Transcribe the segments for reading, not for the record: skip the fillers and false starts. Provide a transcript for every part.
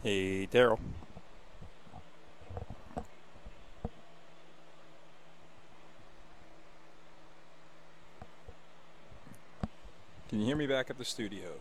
Hey, Daryl. Can you hear me back at the studio?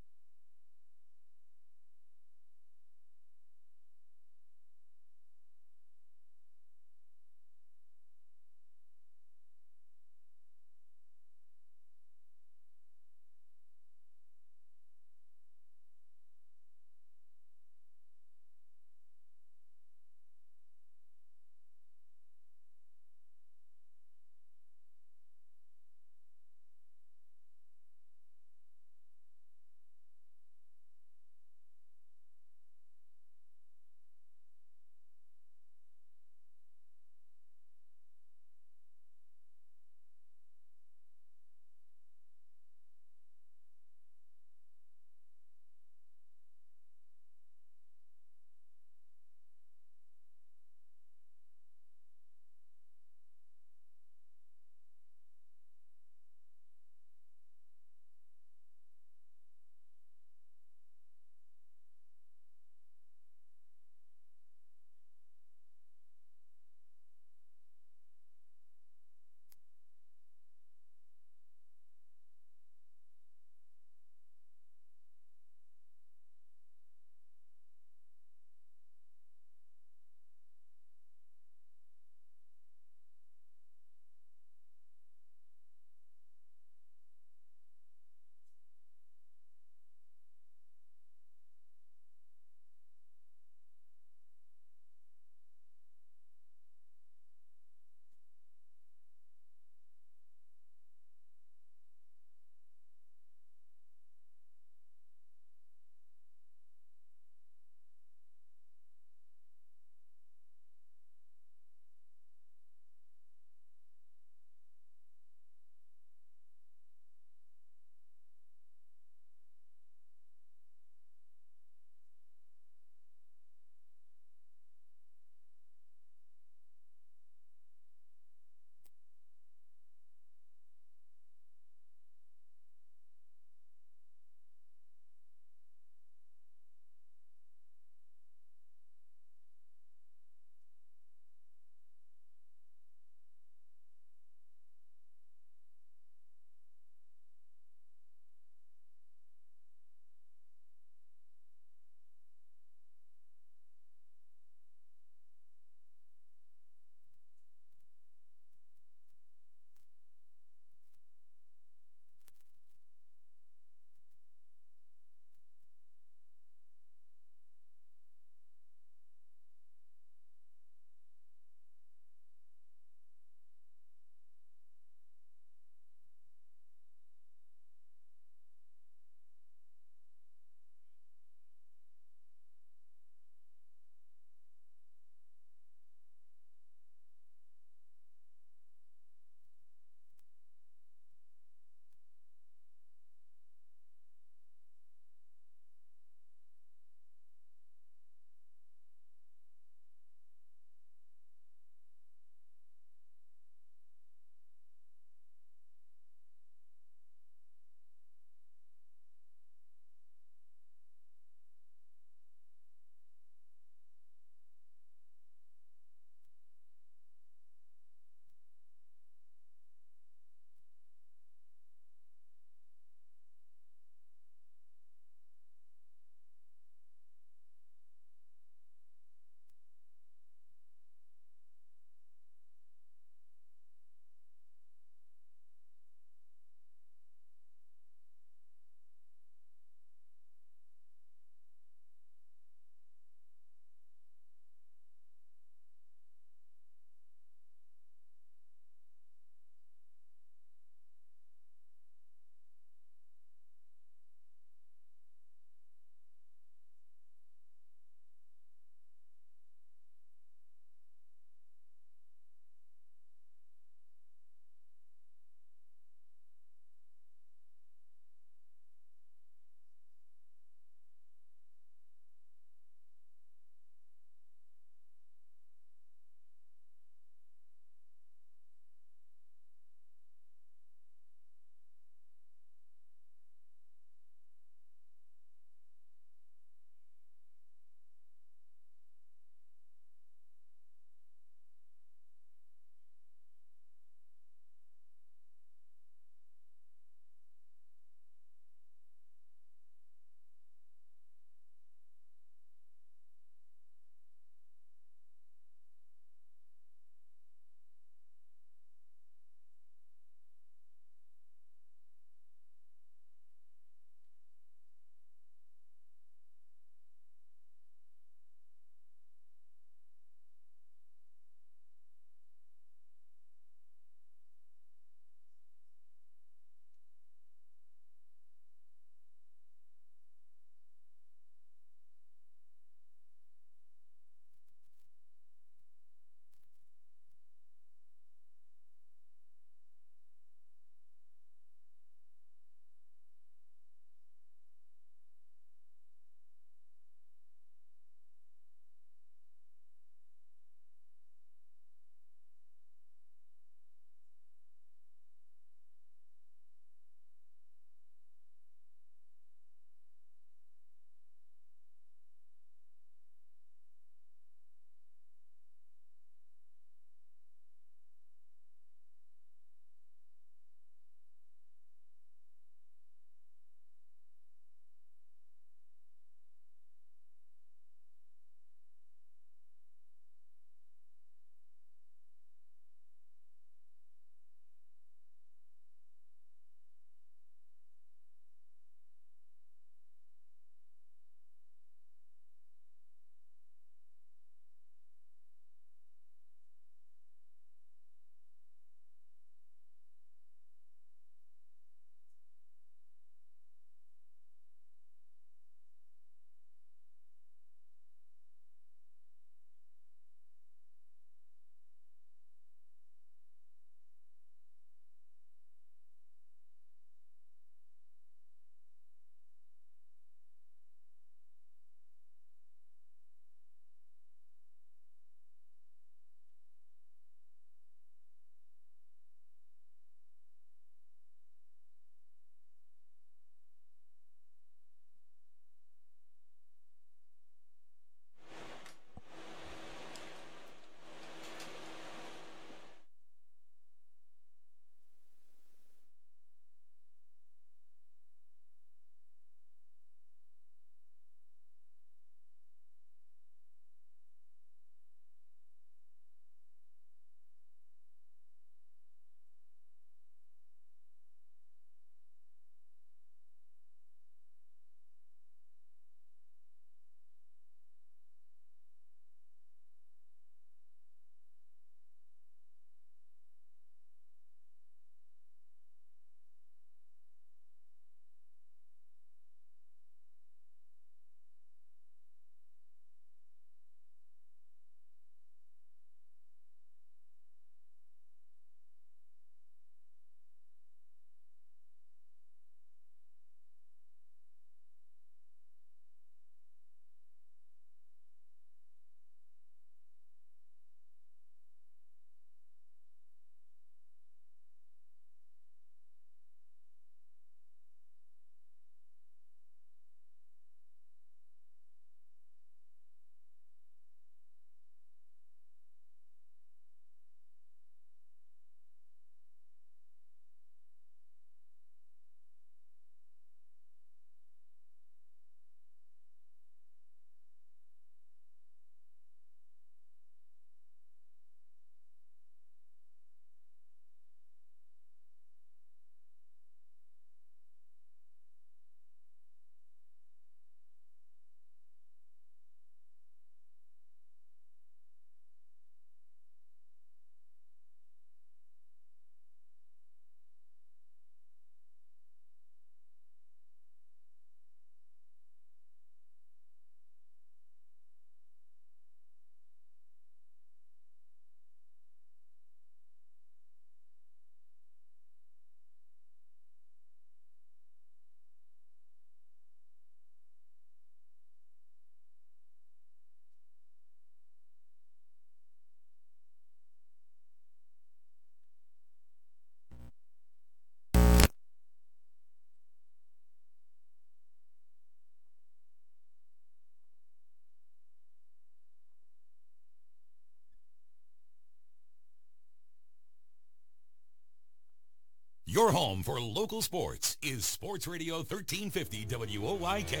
Your home for local sports is Sports Radio 1350 WOYK.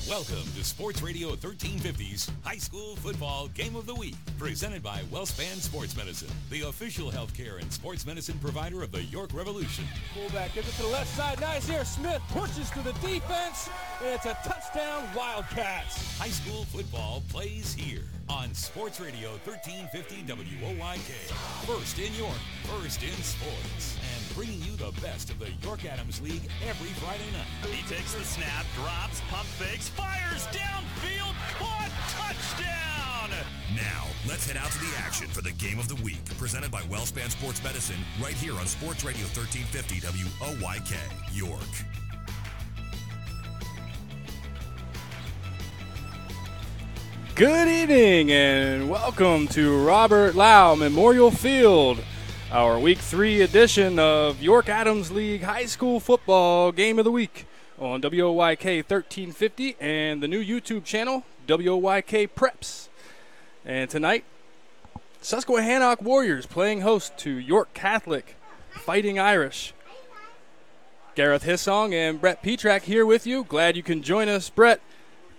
Welcome to Sports Radio 1350's High School Football Game of the Week, presented by WellSpan Sports Medicine, the official healthcare and sports medicine provider of the York Revolution. Fullback gives it to the left side. Nice here. Smith pushes through the defense, and it's a touchdown, Wildcats. High school football plays here on Sports Radio 1350 WOYK. First in York, first in sports, and bringing you the best of the York Adams League every Friday night. He takes the snap, drops, pump fakes, fires downfield, caught, touchdown! Now, let's head out to the action for the Game of the Week, presented by WellSpan Sports Medicine, right here on Sports Radio 1350 WOYK, York. Good evening and welcome to Robert Lau Memorial Field, our Week 3 edition of York Adams League High School Football Game of the Week on WOYK 1350 and the new YouTube channel, WOYK Preps. And tonight, Susquehannock Warriors playing host to York Catholic Fighting Irish. Gareth Hissong and Brett Petrak here with you. Glad you can join us, Brett.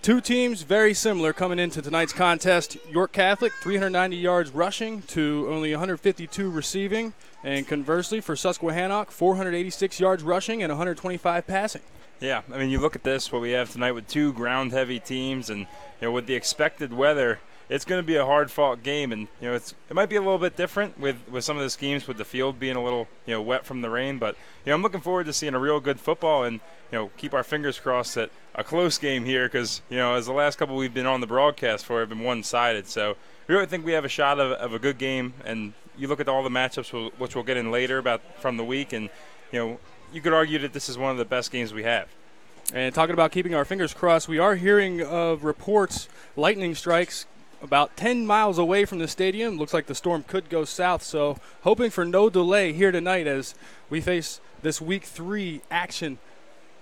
Two teams very similar coming into tonight's contest. York Catholic, 390 yards rushing to only 152 receiving. And conversely, for Susquehannock, 486 yards rushing and 125 passing. Yeah, I mean, you look at this, what we have tonight with two ground-heavy teams, and with the expected weather, it's going to be a hard-fought game. And it might be a little bit different with some of the schemes with the field being a little wet from the rain. But I'm looking forward to seeing a real good football and keep our fingers crossed that a close game here, because as the last couple we've been on the broadcast for have been one-sided. So we really think we have a shot of a good game. And you look at all the matchups, which we'll get in later from the week, and you could argue that this is one of the best games we have. And talking about keeping our fingers crossed, we are hearing of reports, lightning strikes about 10 miles away from the stadium. Looks like the storm could go south, so hoping for no delay here tonight as we face this Week 3 action.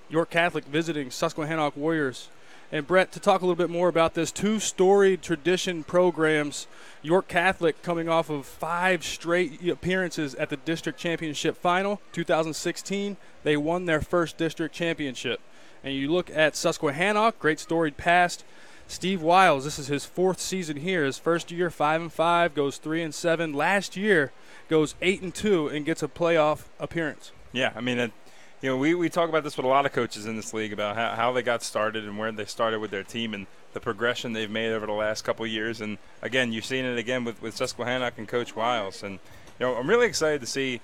York Catholic visiting Susquehannock Warriors. And Brett, to talk a little bit more about this, two storied tradition programs. York Catholic coming off of 5 straight appearances at the district championship final. 2016, they won their first district championship. And you look at Susquehannock, great storied past. Steve Wiles, this is his 4th season here. His first year, 5-5, goes 3-7. Last year, goes 8-2 and gets a playoff appearance. Yeah, I mean, we talk about this with a lot of coaches in this league about how they got started and where they started with their team and the progression they've made over the last couple of years. And, again, you're seeing it again with Susquehannock and Coach Wiles. And, I'm really excited to see,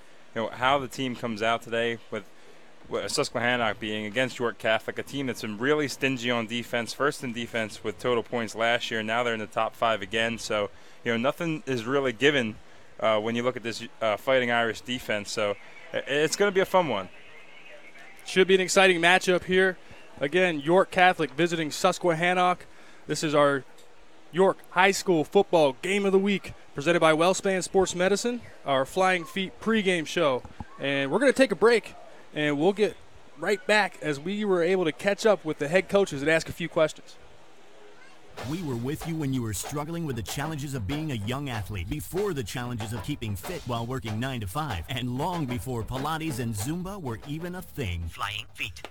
how the team comes out today with Susquehannock being against York Catholic, a team that's been really stingy on defense, first in defense with total points last year. Now they're in the top 5 again. So, nothing is really given when you look at this Fighting Irish defense. So it's going to be a fun one. Should be an exciting matchup here. Again, York Catholic visiting Susquehannock. This is our York High School Football Game of the Week presented by WellSpan Sports Medicine, our Flying Feet pregame show. And we're going to take a break, and we'll get right back as we were able to catch up with the head coaches and ask a few questions. We were with you when you were struggling with the challenges of being a young athlete, before the challenges of keeping fit while working 9 to 5, and long before Pilates and Zumba were even a thing. Flying Feet.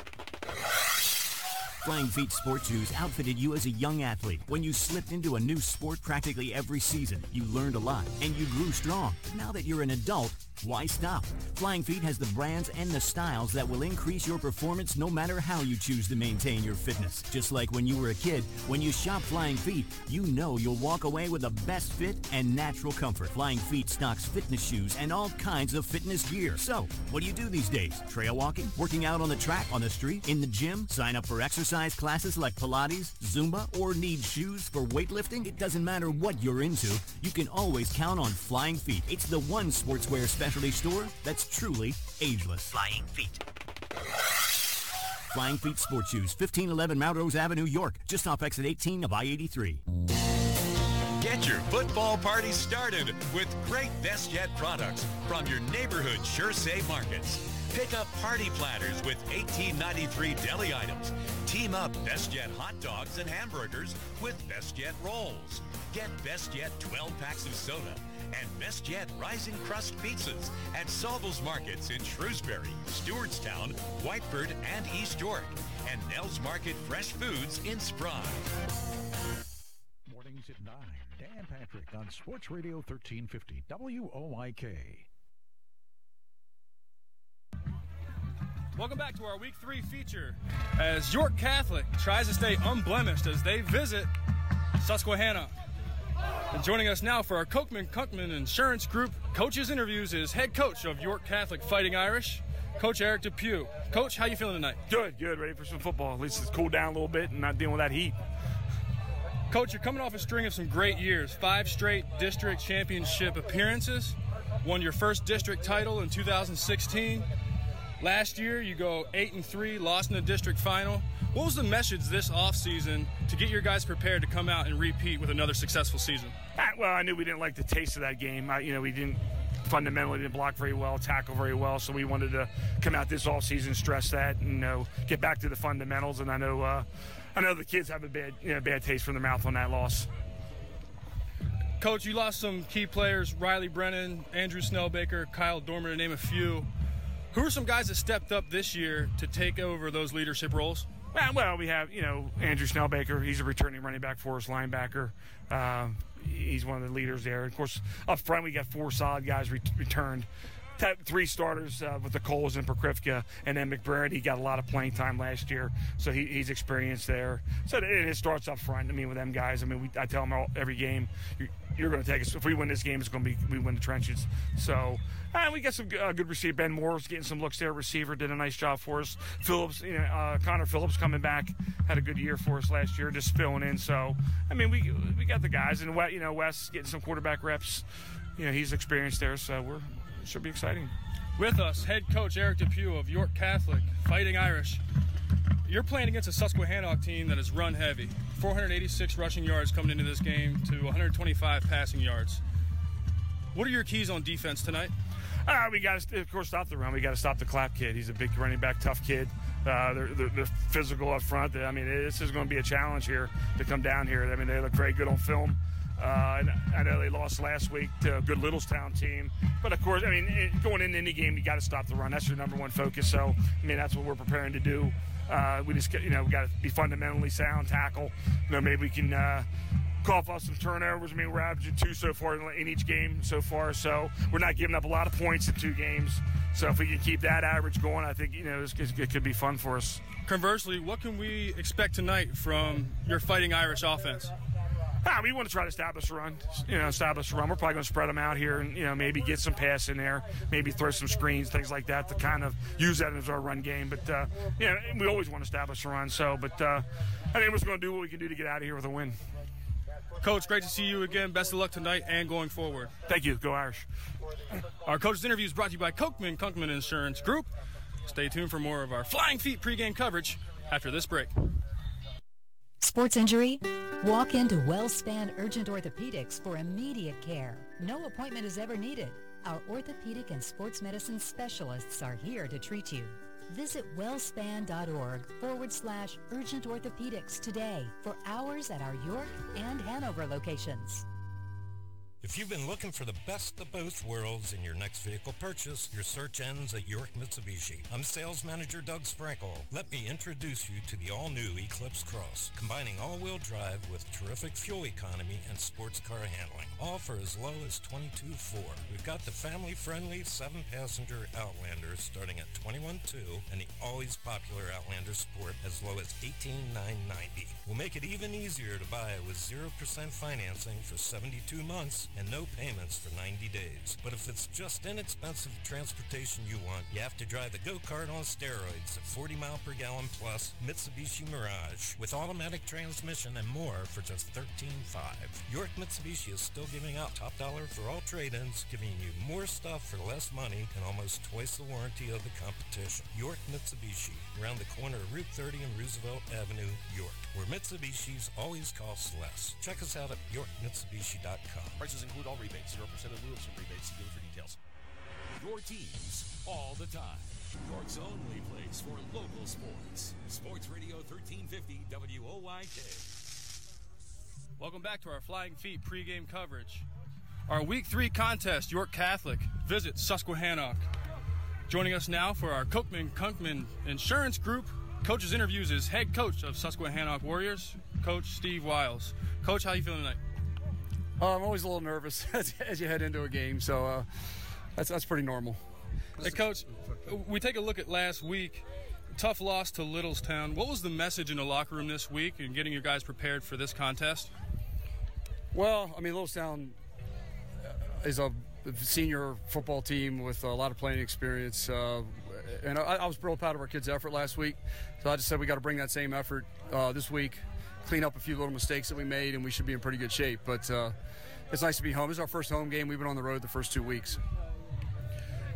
Flying Feet Sports Shoes outfitted you as a young athlete. When you slipped into a new sport practically every season, you learned a lot, and you grew strong. Now that you're an adult, why stop? Flying Feet has the brands and the styles that will increase your performance no matter how you choose to maintain your fitness. Just like when you were a kid, when you shop Flying Feet, you know you'll walk away with the best fit and natural comfort. Flying Feet stocks fitness shoes and all kinds of fitness gear. So, what do you do these days? Trail walking? Working out on the track, on the street, in the gym? Sign up for exercise classes like Pilates, Zumba, or need shoes for weightlifting? It doesn't matter what you're into, you can always count on Flying Feet. It's the one sportswear specialty store that's truly ageless. Flying Feet. Flying Feet Sports Shoes, 1511 Melrose Avenue, York, just off exit 18 of I-83. Get your football party started with great Best Yet products from your neighborhood Sure Say markets. Pick up party platters with $18.93 deli items. Team up Best Yet hot dogs and hamburgers with Best Yet rolls. Get Best Yet 12 packs of soda And best yet, rising crust pizzas at Sobel's Markets in Shrewsbury, Stewartstown, Whiteford, and East York. And Nell's Market Fresh Foods in Sprague. Mornings at 9. Dan Patrick on Sports Radio 1350 WOIK. Welcome back to our Week 3 feature as York Catholic tries to stay unblemished as they visit Susquehannock. And joining us now for our Kochman Insurance Group coaches interviews is head coach of York Catholic Fighting Irish, Coach Eric Depew. Coach, how you feeling tonight? Good. Ready for some football. At least it's cooled down a little bit and not dealing with that heat. Coach, you're coming off a string of some great years, 5 straight district championship appearances, won your first district title in 2016. Last year, you go 8-3, lost in the district final. What was the message this offseason to get your guys prepared to come out and repeat with another successful season? Well, I knew we didn't like the taste of that game. We fundamentally didn't block very well, tackle very well, so we wanted to come out this offseason, stress that, and get back to the fundamentals. And I know the kids have a bad taste from their mouth on that loss. Coach, you lost some key players: Riley Brennan, Andrew Snellbaker, Kyle Dormer, to name a few. Who are some guys that stepped up this year to take over those leadership roles? Well, we have, Andrew Snellbaker. He's a returning running back for us, linebacker. He's one of the leaders there. Of course, up front, we got 4 solid guys returned. 3 starters with the Coles and Prokrivka, and then McBride. He got a lot of playing time last year, so he's experienced there. So it starts up front. With them guys. I tell them every game, you're going to take us. If we win this game, it's going to be we win the trenches. So we got some good receiver. Ben Moore's getting some looks there. Receiver did a nice job for us. Phillips, Connor Phillips coming back, had a good year for us last year, just filling in. So we got the guys, and Wes getting some quarterback reps. He's experienced there, so should be exciting. With us, head coach Eric Depew of York Catholic Fighting Irish. You're playing against a Susquehannock team that is run heavy. 486 rushing yards coming into this game to 125 passing yards. What are your keys on defense tonight? We got to, of course, stop the run. We got to stop the Clapp kid. He's a big running back, tough kid. They're physical up front. This is going to be a challenge here to come down here. They look very good on film. I know they lost last week to a good Littlestown team. But, of course, going into any game, you got to stop the run. That's your number one focus. So, that's what we're preparing to do. We just, we got to be fundamentally sound, tackle. Maybe we can cough off some turnovers. We're averaging 2 so far in each game so far. So, we're not giving up a lot of points in 2 games. So, if we can keep that average going, I think, it could be fun for us. Conversely, what can we expect tonight from your Fighting Irish offense? We want to try to establish a run. We're probably going to spread them out here and, maybe get some pass in there, maybe throw some screens, things like that to kind of use that as our run game. But, we always want to establish a run. So, but I think we're just going to do what we can do to get out of here with a win. Coach, great to see you again. Best of luck tonight and going forward. Thank you. Go Irish. Our coach's interview is brought to you by Kochman Insurance Group. Stay tuned for more of our Flying Feet pregame coverage after this break. Sports injury? Walk into WellSpan Urgent Orthopedics for immediate care. No appointment is ever needed. Our orthopedic and sports medicine specialists are here to treat you. Visit wellspan.org/urgent orthopedics today for hours at our York and Hanover locations. If you've been looking for the best of both worlds in your next vehicle purchase, your search ends at York Mitsubishi. I'm Sales Manager Doug Sprankle. Let me introduce you to the all-new Eclipse Cross, combining all-wheel drive with terrific fuel economy and sports car handling, all for as low as $22,400. We've got the family-friendly 7-passenger Outlander starting at $21,200 and the always popular Outlander Sport as low as $18,990. We'll make it even easier to buy with 0% financing for 72 months and no payments for 90 days. But if it's just inexpensive transportation you want, you have to drive the go-kart on steroids at 40 mile per gallon plus Mitsubishi Mirage with automatic transmission and more for just $13,500. York Mitsubishi is still giving out top dollar for all trade-ins, giving you more stuff for less money and almost twice the warranty of the competition. York Mitsubishi, around the corner of Route 30 and Roosevelt Avenue, York, where Mitsubishi's always costs less. Check us out at YorkMitsubishi.com. Prices include all rebates, 0% of Wilson rebates. See dealer for details. Your teams all the time. York's only place for local sports. Sports Radio 1350 WOIK. Welcome back to our Flying Feet pregame coverage. Our Week 3 contest, York Catholic, visit Susquehannock. Joining us now for our Kochman Insurance Group coaches interviews is head coach of Susquehannock Warriors, Coach Steve Wiles. Coach, how you feeling tonight? I'm always a little nervous as you head into a game, so that's pretty normal. Hey, Coach, we take a look at last week. Tough loss to Littlestown. What was the message in the locker room this week in getting your guys prepared for this contest? Well, I mean, Littlestown is a senior football team with a lot of playing experience, and I was real proud of our kids' effort last week. So I just said we got to bring that same effort this week, clean up a few little mistakes that we made, and we should be in pretty good shape. But it's nice to be home. This is our first home game. We've been on the road the first 2 weeks.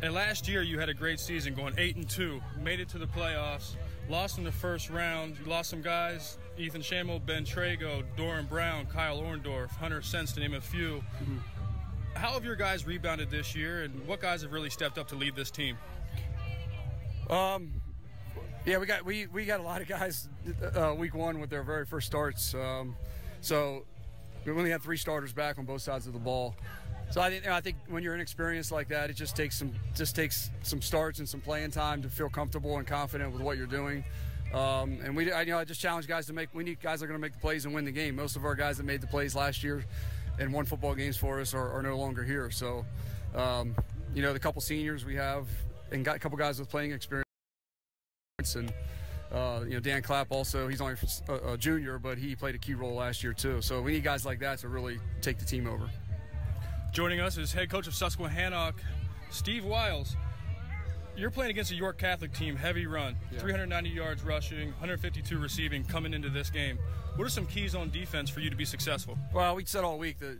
And last year you had a great season, going 8-2, made it to the playoffs, lost in the first round. You lost some guys: Ethan Shamel, Ben Trago, Doran Brown, Kyle Orndorff, Hunter Sense, to name a few. Mm-hmm. How have your guys rebounded this year, and what guys have really stepped up to lead this team? Yeah, we got a lot of guys week one with their very first starts. So we only had 3 starters back on both sides of the ball. So I think when you're inexperienced like that, it just takes some starts and some playing time to feel comfortable and confident with what you're doing. And I just challenge guys we need guys that are going to make the plays and win the game. Most of our guys that made the plays last year and won football games for us are no longer here. So, the couple seniors we have and got a couple guys with playing experience. And, Dan Clapp also, he's only a junior, but he played a key role last year too. So we need guys like that to really take the team over. Joining us is head coach of Susquehannock, Steve Wiles. You're playing against a York Catholic team, heavy run, 390 yards rushing, 152 receiving coming into this game. What are some keys on defense for you to be successful? Well, we said all week that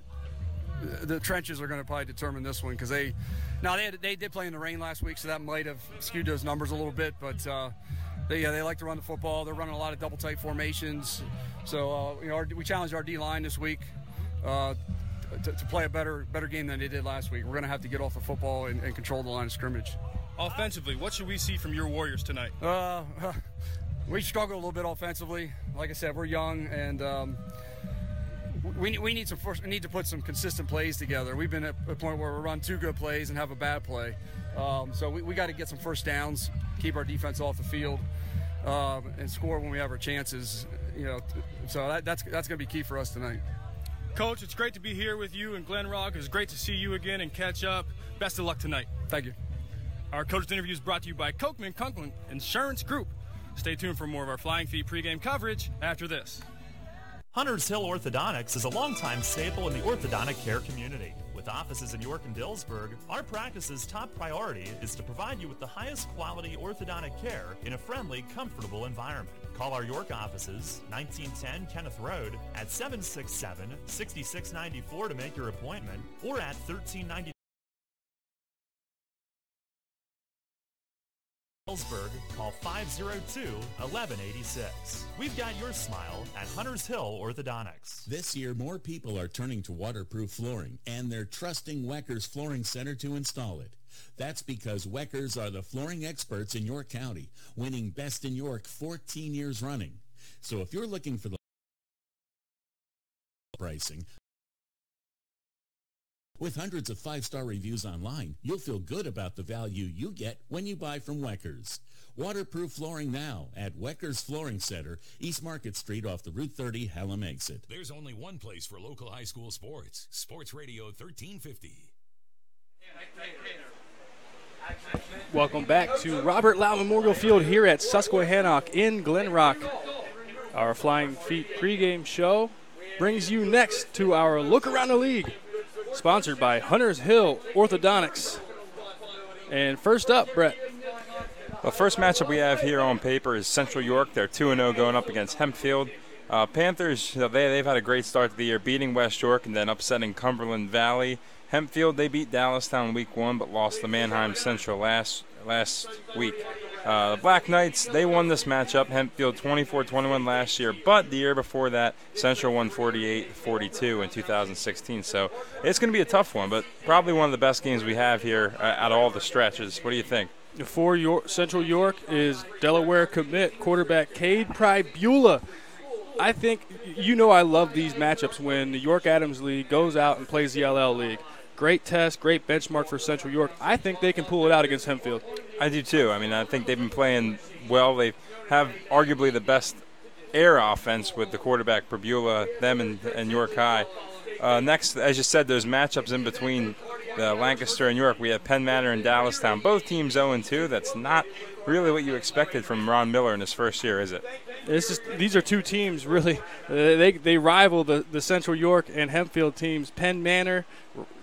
the trenches are going to probably determine this one, because they did play in the rain last week, so that might have skewed those numbers a little bit. But they like to run the football. They're running a lot of double tight formations. So we challenged our D line this week to play a better game than they did last week. We're going to have to get off the football and control the line of scrimmage. Offensively, what should we see from your Warriors tonight? We struggle a little bit offensively. Like I said, we're young, and we need to put some consistent plays together. We've been at a point where we run 2 good plays and have a bad play. So we got to get some first downs, keep our defense off the field, and score when we have our chances. So that's going to be key for us tonight. Coach, it's great to be here with you in Glen Rock. It's great to see you again and catch up. Best of luck tonight. Thank you. Our coach's interview is brought to you by Kochman Insurance Group. Stay tuned for more of our Flying Feet pregame coverage after this. Hunters Hill Orthodontics is a longtime staple in the orthodontic care community. With offices in York and Dillsburg, our practice's top priority is to provide you with the highest quality orthodontic care in a friendly, comfortable environment. Call our York offices, 1910 Kenneth Road, at 767-6694 to make your appointment, or at 1390 Dillsburg, call 502-1186. We've got your smile at Hunters Hill Orthodontics. This year, more people are turning to waterproof flooring, and they're trusting Weckers Flooring Center to install it. That's because Weckers are the flooring experts in York County, winning Best in York 14 years running. So if you're looking for the pricing, with hundreds of 5-star reviews online, you'll feel good about the value you get when you buy from Weckers. Waterproof flooring now at Weckers Flooring Center, East Market Street off the Route 30 Hallam exit. There's only one place for local high school sports. Sports Radio 1350. Welcome back to Robert Lau Memorial Field here at Susquehannock in Glen Rock. Our Flying Feet pregame show brings you next to our Look Around the League, sponsored by Hunters Hill Orthodontics. And first up, Brett. The first matchup we have here on paper is Central York. They're 2-0 going up against Hempfield. Panthers, they've had a great start to the year, beating West York and then upsetting Cumberland Valley. Hempfield, they beat Dallastown week 1 but lost to Manheim Central last week. The Black Knights, they won this matchup. Hempfield 24-21 last year, but the year before that, Central won 48-42 in 2016. So it's going to be a tough one, but probably one of the best games we have here at all the stretches. What do you think? For Central York is Delaware commit quarterback Cade Prybula. I think I love these matchups when the York Adams League goes out and plays the LL League. great test, great benchmark for Central York. I think they can pull it out against Hempfield. I do too. I mean, I think they've been playing well. They have arguably the best air offense with the quarterback Perbula, them and York High. Next, as you said, there's matchups in between Lancaster and York. We have Penn Manor and Dallastown. Both teams 0-2. That's not really what you expected from Ron Miller in his first year, is it? These are two teams really. They rival the Central York and Hempfield teams. Penn Manor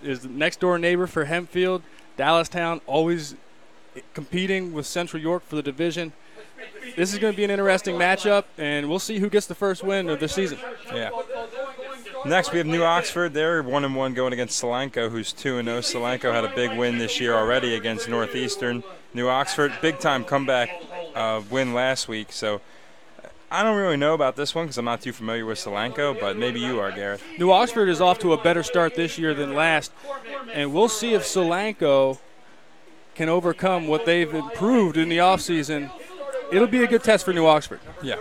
is the next door neighbor for Hempfield. Dallastown always competing with Central York for the division. This is going to be an interesting matchup, and we'll see who gets the first win of the season. Yeah. Next, we have New Oxford. They're 1-1 going against Solanco, who's 2-0. Solanco had a big win this year already against Northeastern. New Oxford, big-time comeback win last week. So I don't really know about this one because I'm not too familiar with Solanco, but maybe you are, Gareth. New Oxford is off to a better start this year than last, and we'll see if Solanco can overcome what they've improved in the offseason. It'll be a good test for New Oxford. Yeah.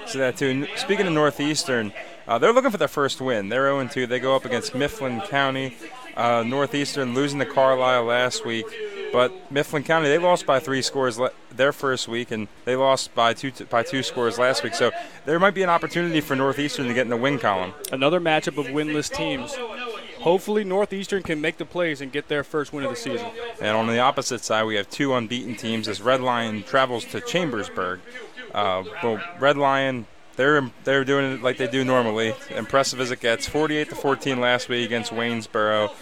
So that too. Speaking of Northeastern, they're looking for their first win. They're 0-2. They go up against Mifflin County. Northeastern losing to Carlisle last week. But Mifflin County, they lost by 3 scores their first week, and they lost by two scores last week. So there might be an opportunity for Northeastern to get in the win column. Another matchup of winless teams. Hopefully Northeastern can make the plays and get their first win of the season. And on the opposite side, we have 2 unbeaten teams as Red Lion travels to Chambersburg. Well, Red Lion, they're doing it like they do normally. Impressive as it gets. 48-14 last week against Waynesboro.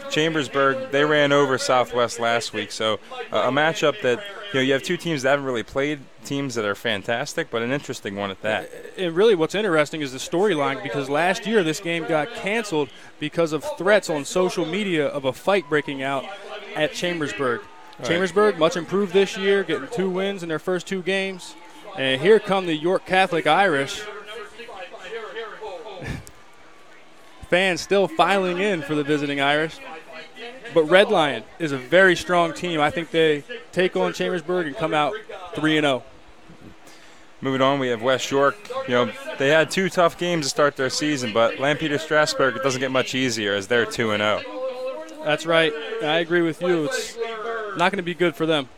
Chambersburg, they ran over Southwest last week. So a matchup that, you have 2 teams that haven't really played teams that are fantastic, but an interesting one at that. And really what's interesting is the storyline, because last year this game got canceled because of threats on social media of a fight breaking out at Chambersburg. Right. Chambersburg, much improved this year, getting 2 wins in their first 2 games. And here come the York Catholic Irish. Fans still filing in for the visiting Irish. But Red Lion is a very strong team. I think they take on Chambersburg and come out 3-0. Moving on, we have West York. They had 2 tough games to start their season, but Lampeter Strasburg, it doesn't get much easier as they're 2-0. That's right. I agree with you. It's not going to be good for them.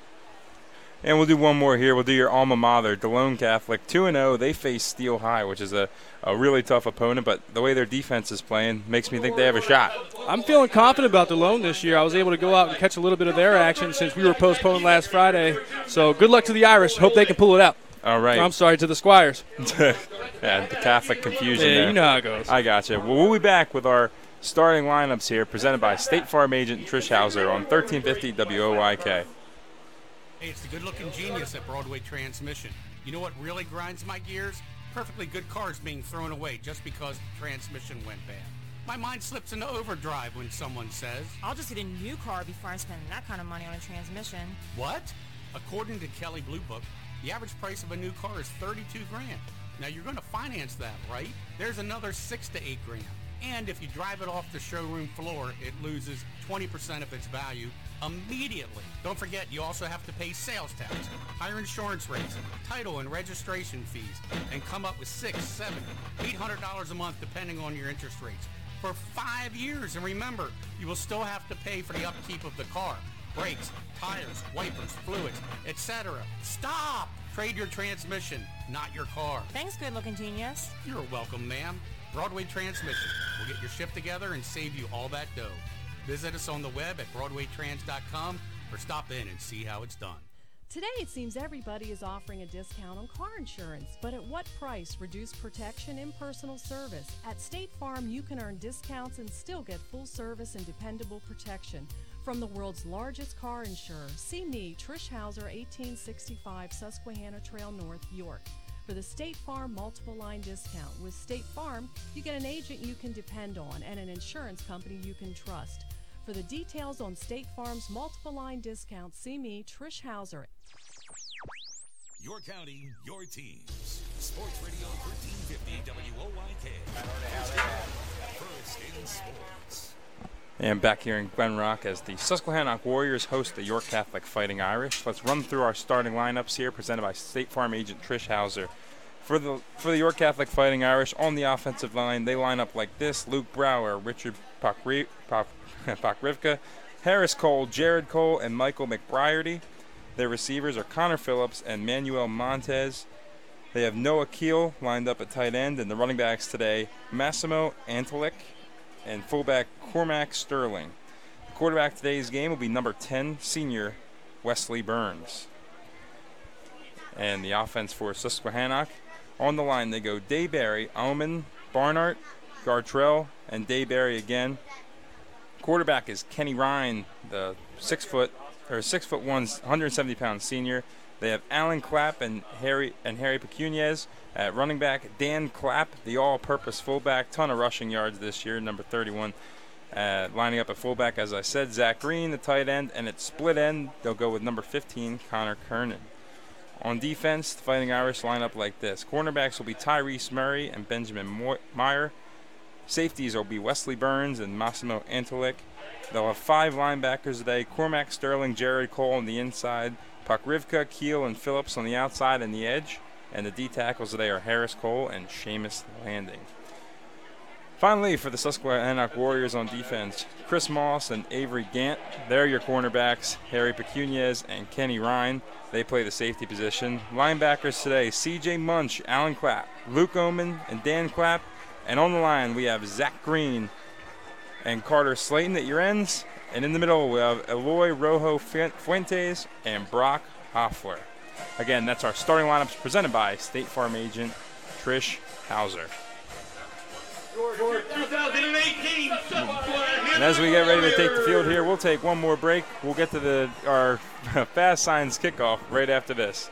And we'll do one more here. We'll do your alma mater, DeLone Catholic. 2-0. They face Steel High, which is a really tough opponent, but the way their defense is playing makes me think they have a shot. I'm feeling confident about DeLone this year. I was able to go out and catch a little bit of their action since we were postponed last Friday. So good luck to the Irish. Hope they can pull it out. All right. I'm sorry, to the Squires. Yeah, the Catholic confusion there. You know how it goes. I gotcha. Well, we'll be back with our starting lineups here, presented by State Farm agent Trish Hauser on 1350 WOYK. Hey, it's the good-looking genius at Broadway Transmission. You know what really grinds my gears? Perfectly good cars being thrown away just because the transmission went bad. My mind slips into overdrive when someone says, I'll just get a new car before I spend that kind of money on a transmission. What? According to Kelley Blue Book, the average price of a new car is $32,000. Now you're going to finance that, right? There's another $6,000 to $8,000. And if you drive it off the showroom floor, it loses 20% of its value immediately. Don't forget, you also have to pay sales tax, higher insurance rates, title and registration fees, and come up with $600, $700, $800 a month depending on your interest rates for 5 years. And remember, you will still have to pay for the upkeep of the car, brakes, tires, wipers, fluids, etc. Stop! Trade your transmission, not your car. Thanks, good-looking genius. You're welcome, ma'am. Broadway Transmission. We'll get your shift together and save you all that dough. Visit us on the web at BroadwayTrans.com or stop in and see how it's done. Today, it seems everybody is offering a discount on car insurance, but at what price? Reduced protection, impersonal service. At State Farm, you can earn discounts and still get full service and dependable protection from the world's largest car insurer. See me, Trish Hauser, 1865 Susquehanna Trail North, York, for the State Farm multiple line discount. With State Farm, you get an agent you can depend on and an insurance company you can trust. For the details on State Farm's multiple line discount, see me, Trish Hauser. Your county, your teams. Sports Radio 1350 WOYK. First in sports. And back here in Glen Rock as the Susquehannock Warriors host the York Catholic Fighting Irish. Let's run through our starting lineups here, presented by State Farm agent Trish Hauser. For the York Catholic Fighting Irish, on the offensive line, they line up like this: Luke Brower, Richard Pokrivka, Harris Cole, Jared Cole, and Michael McBriarty. Their receivers are Connor Phillips and Manuel Montez. They have Noah Keel lined up at tight end, and the running backs today, Massimo Antalik and fullback Cormac Sterling. The quarterback today's game will be number 10, senior Wesley Burns. And the offense for Susquehannock, on the line they go Dayberry, Omen, Barnart, Gartrell, and Dayberry again. Quarterback is Kenny Ryan, the 6'1", 170-pound senior. They have Alan Clapp and Harry Pecuniez at running back. Dan Clapp, the all-purpose fullback, ton of rushing yards this year, number 31. Lining up at fullback, as I said, Zach Green, the tight end, and at split end, they'll go with number 15, Connor Kernan. On defense, the Fighting Irish line up like this. Cornerbacks will be Tyrese Murray and Benjamin Meyer. Safeties will be Wesley Burns and Massimo Antalik. They'll have 5 linebackers today: Cormac Sterling, Jared Cole on the inside, Pokrivka, Keel, and Phillips on the outside and the edge. And the D tackles today are Harris Cole and Seamus Landing. Finally, for the Susquehannock Warriors on defense, Chris Moss and Avery Gant. They're your cornerbacks, Harry Pecuniez and Kenny Ryan. They play the safety position. Linebackers today, C.J. Munch, Alan Clapp, Luke Oman, and Dan Clapp. And on the line, we have Zach Green and Carter Slayton at your ends. And in the middle, we have Eloy Rojo Fuentes and Brock Hoffler. Again, that's our starting lineups presented by State Farm agent Trish Hauser. And as we get ready to take the field here, we'll take one more break. We'll get to our Fast Signs kickoff right after this.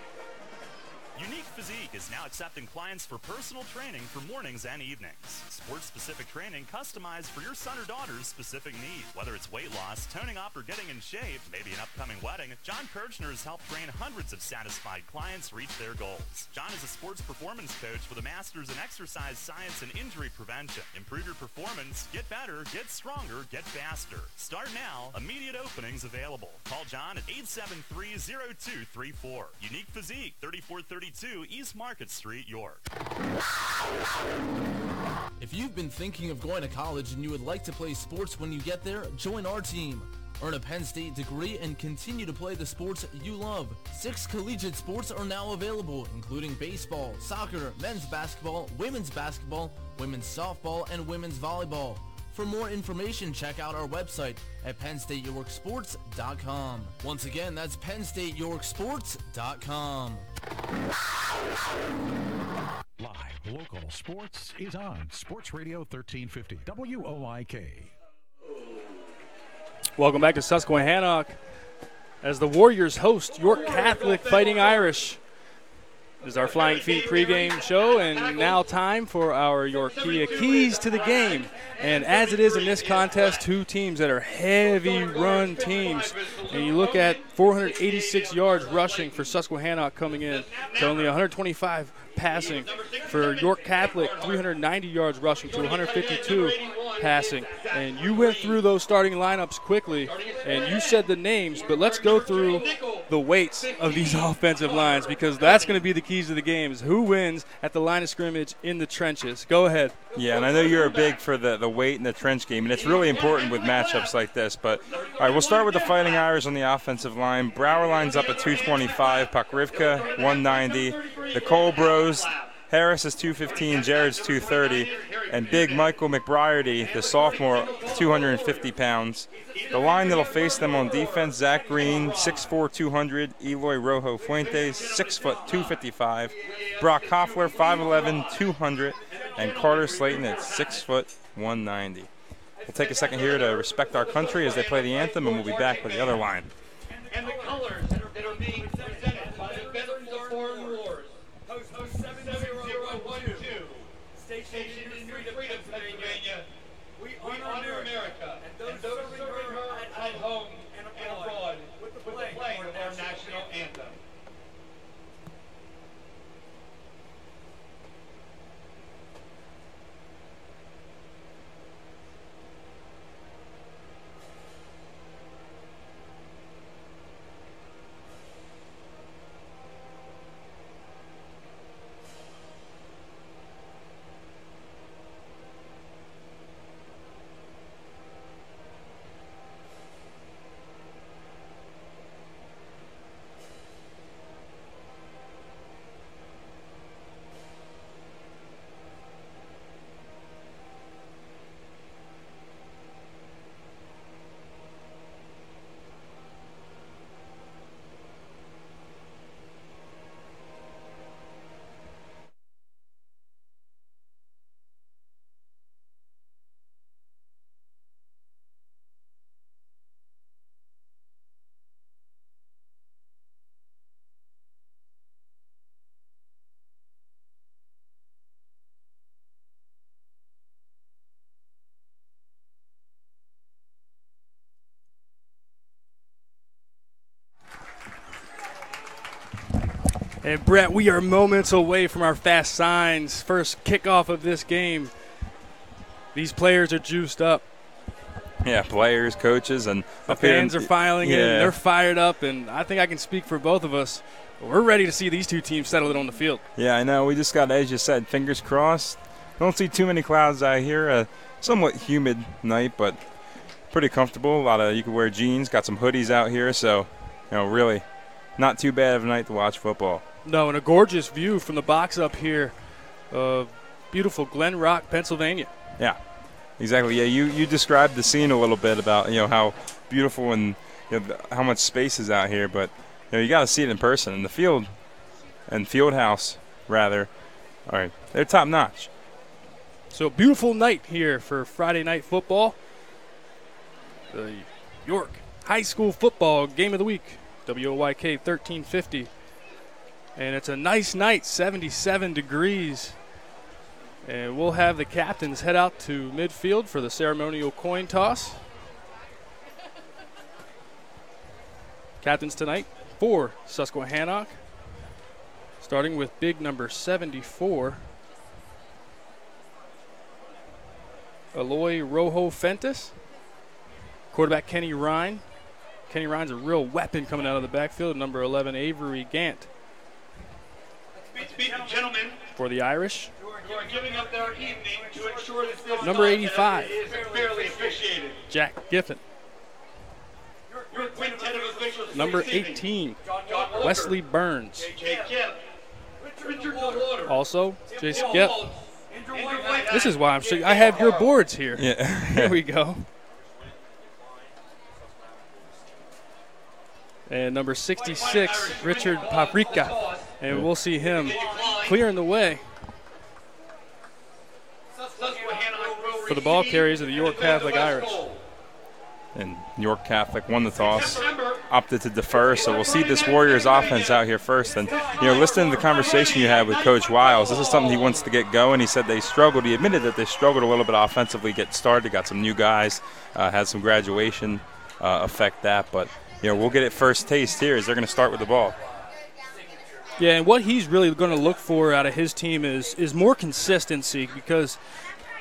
Unique Physique is now accepting clients for personal training for mornings and evenings. Sports-specific training customized for your son or daughter's specific need. Whether it's weight loss, toning up, or getting in shape, maybe an upcoming wedding, John Kirchner has helped train hundreds of satisfied clients reach their goals. John is a sports performance coach with a master's in exercise science and injury prevention. Improve your performance, get better, get stronger, get faster. Start now. Immediate openings available. Call John at 873-0234. Unique Physique, 3432 East Market Street, York. If you've been thinking of going to college and you would like to play sports when you get there, join our team. Earn a Penn State degree and continue to play the sports you love. 6 collegiate sports are now available, including baseball, soccer, men's basketball, women's softball, and women's volleyball. For more information, check out our website at PennStateYorkSports.com. Once again, that's PennStateYorkSports.com. Live local sports is on Sports Radio 1350 WOIK. Welcome back to Susquehannock as the Warriors host York Catholic Fighting Irish. This is our Flying Feet pregame show, and now time for our Yorkia keys to the game. And as it is in this contest, 2 teams that are heavy run teams. And you look at 486 yards rushing for Susquehannock coming in to only 125 passing. For York Catholic, 390 yards rushing to 152 passing. And you went through those starting lineups quickly, and you said the names, but let's go through the weights of these offensive lines, because that's going to be the keys to the game, is who wins at the line of scrimmage in the trenches. Go ahead. Yeah, and I know you're big for the weight in the trench game, and it's really important with matchups like this. But, all right, we'll start with the Fighting Irish on the offensive line. Brower lines up at 225, Pokrivka 190, the Cole Bros, Harris is 215, Jared's 230, and big Michael McBriarty, the sophomore, 250 pounds. The line that'll face them on defense, Zach Green, 6'4", 200, Eloy Rojo Fuentes, 6 foot, 255, Brock Hoffler, 5'11", 200, and Carter Slayton at 6 foot, 190. We'll take a second here to respect our country as they play the anthem, and we'll be back with the other line. And the colors that are being presented by the Veterans of Foreign Wars. Post 7012, stationed in Freedom, Pennsylvania. We honor America and those serving her at home and abroad with the playing of our national anthem. And Brett, we are moments away from our fast signs. First kickoff of this game. These players are juiced up. Yeah, players, coaches, and the fans are filing in. They're fired up, and I think I can speak for both of us. We're ready to see these two teams settle it on the field. Yeah, I know. We just got, as you said, fingers crossed. Don't see too many clouds out here. A somewhat humid night, but pretty comfortable. You can wear jeans. Got some hoodies out here, so really not too bad of a night to watch football. No, and a gorgeous view from the box up here of beautiful Glen Rock, Pennsylvania. Yeah, exactly. Yeah, you described the scene a little bit about how beautiful and how much space is out here, but you got to see it in person. And the field and field house rather, all right, they're top notch. So beautiful night here for Friday night football. The York High School football game of the week, WOYK 1350. And it's a nice night, 77 degrees. And we'll have the captains head out to midfield for the ceremonial coin toss. Captains tonight for Susquehannock, starting with big number 74, Eloy Rojo Fentis. Quarterback Kenny Ryan. Kenny Ryan's a real weapon coming out of the backfield. Number 11, Avery Gant. Gentlemen, for the Irish. who are giving up their evening to ensure that this Number 85, is fairly officiated. Jack Giffen. Your quintet of officials Number this evening. 18, John Walker, Wesley Burns. J.J. Gibb, Richard Water, Also, Tim Jason Walsh, Gipp. Andrew White. This is why I have your boards here. Yeah. Here we go. And number 66, Richard Paprika. And we'll see him clearing the way for the ball carriers of the York Catholic Irish. And York Catholic won the toss, opted to defer, so we'll see this Warriors offense out here first. And, listening to the conversation you had with Coach Wiles, this is something he wants to get going. He said they struggled. He admitted that they struggled a little bit offensively getting started, got some new guys, had some graduation affect that. But, we'll get it first taste here as they're going to start with the ball. Yeah, and what he's really going to look for out of his team is more consistency, because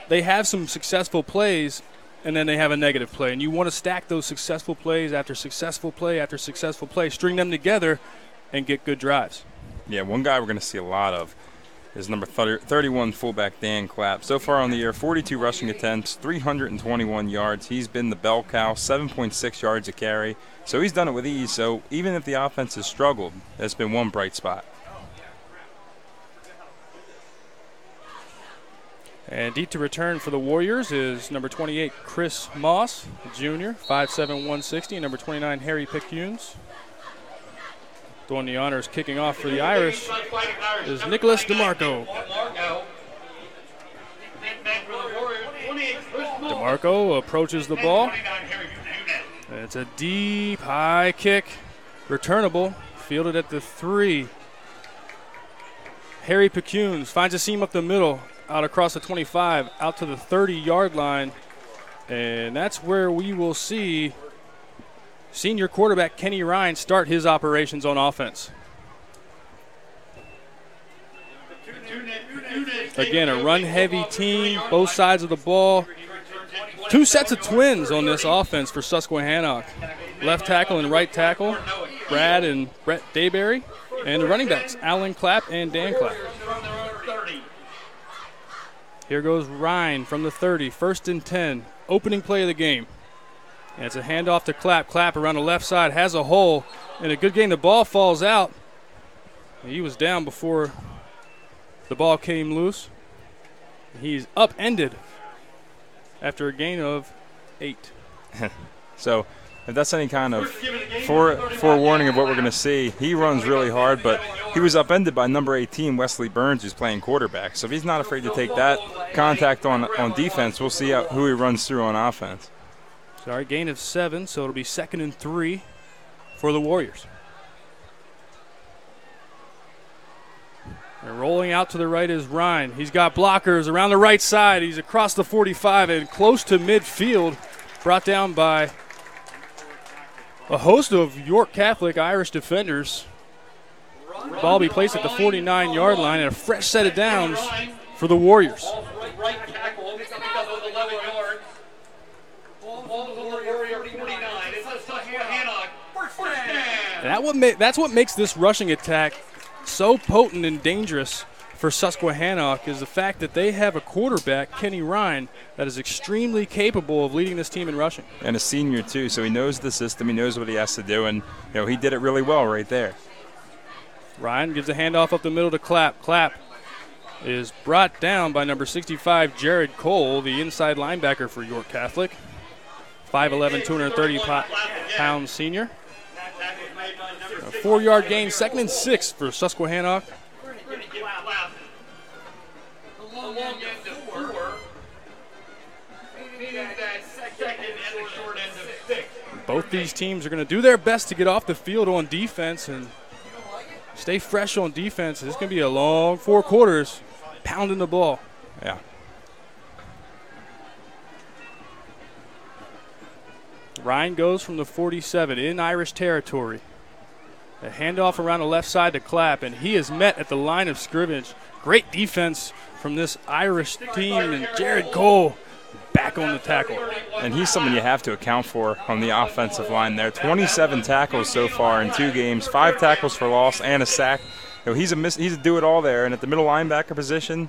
they have some successful plays and then they have a negative play. And you want to stack those successful plays after successful play after successful play, string them together, and get good drives. Yeah, one guy we're going to see a lot of is number 31 fullback Dan Clapp. So far on the year, 42 rushing attempts, 321 yards. He's been the bell cow, 7.6 yards a carry. So he's done it with ease. So even if the offense has struggled, that's been one bright spot. And deep to return for the Warriors is number 28, Chris Moss, Jr., 5'7", 160. And number 29, Harry Piccunes. Doing the honors kicking off for the Irish is Nicholas DeMarco. DeMarco approaches the ball. And it's a deep, high kick, returnable, fielded at the 3. Harry Piccunes finds a seam up the middle, out across the 25, out to the 30-yard line. And that's where we will see senior quarterback Kenny Ryan start his operations on offense. Again, a run-heavy team, both sides of the ball. Two sets of twins on this offense for Susquehannock. Left tackle and right tackle, Brad and Brett Dayberry. And the running backs, Alan Clapp and Dan Clapp. Here goes Ryan from the 30, 1st and 10, opening play of the game. And it's a handoff to Clapp. Clapp around the left side has a hole. In a good game, the ball falls out. He was down before the ball came loose. He's upended after a gain of 8. So if that's any kind of forewarning of what we're going to see, he runs really hard, but he was upended by number 18, Wesley Burns, who's playing quarterback. So if he's not afraid to take that contact on defense, we'll see who he runs through on offense. Sorry, gain of 7, so it'll be 2nd and 3 for the Warriors. And rolling out to the right is Ryan. He's got blockers around the right side. He's across the 45 and close to midfield, brought down by a host of York Catholic Irish defenders. ball will be placed at the 49-yard line, and a fresh set of downs for the Warriors. Right tackle, picks up 11 yards. Ball to the Warrior 49. It's Susquehannock. First down. That's what makes this rushing attack so potent and dangerous for Susquehannock, is the fact that they have a quarterback, Kenny Ryan, that is extremely capable of leading this team in rushing. And a senior, too, so he knows the system. He knows what he has to do, and he did it really well right there. Ryan gives a handoff up the middle to Clapp. Clapp is brought down by number 65, Jared Cole, the inside linebacker for York Catholic. 5'11", 230-pound senior. A 4-yard gain, 2nd and 6 for Susquehannock. Both these teams are going to do their best to get off the field on defense and stay fresh on defense. It's going to be a long 4 quarters pounding the ball. Yeah. Ryan goes from the 47 in Irish territory. A handoff around the left side to Clapp, and he is met at the line of scrimmage. Great defense from this Irish team, and Jared Cole back on the tackle. And he's someone you have to account for on the offensive line there. 27 tackles so far in 2 games, 5 tackles for loss and a sack. He's a do-it-all there, and at the middle linebacker position,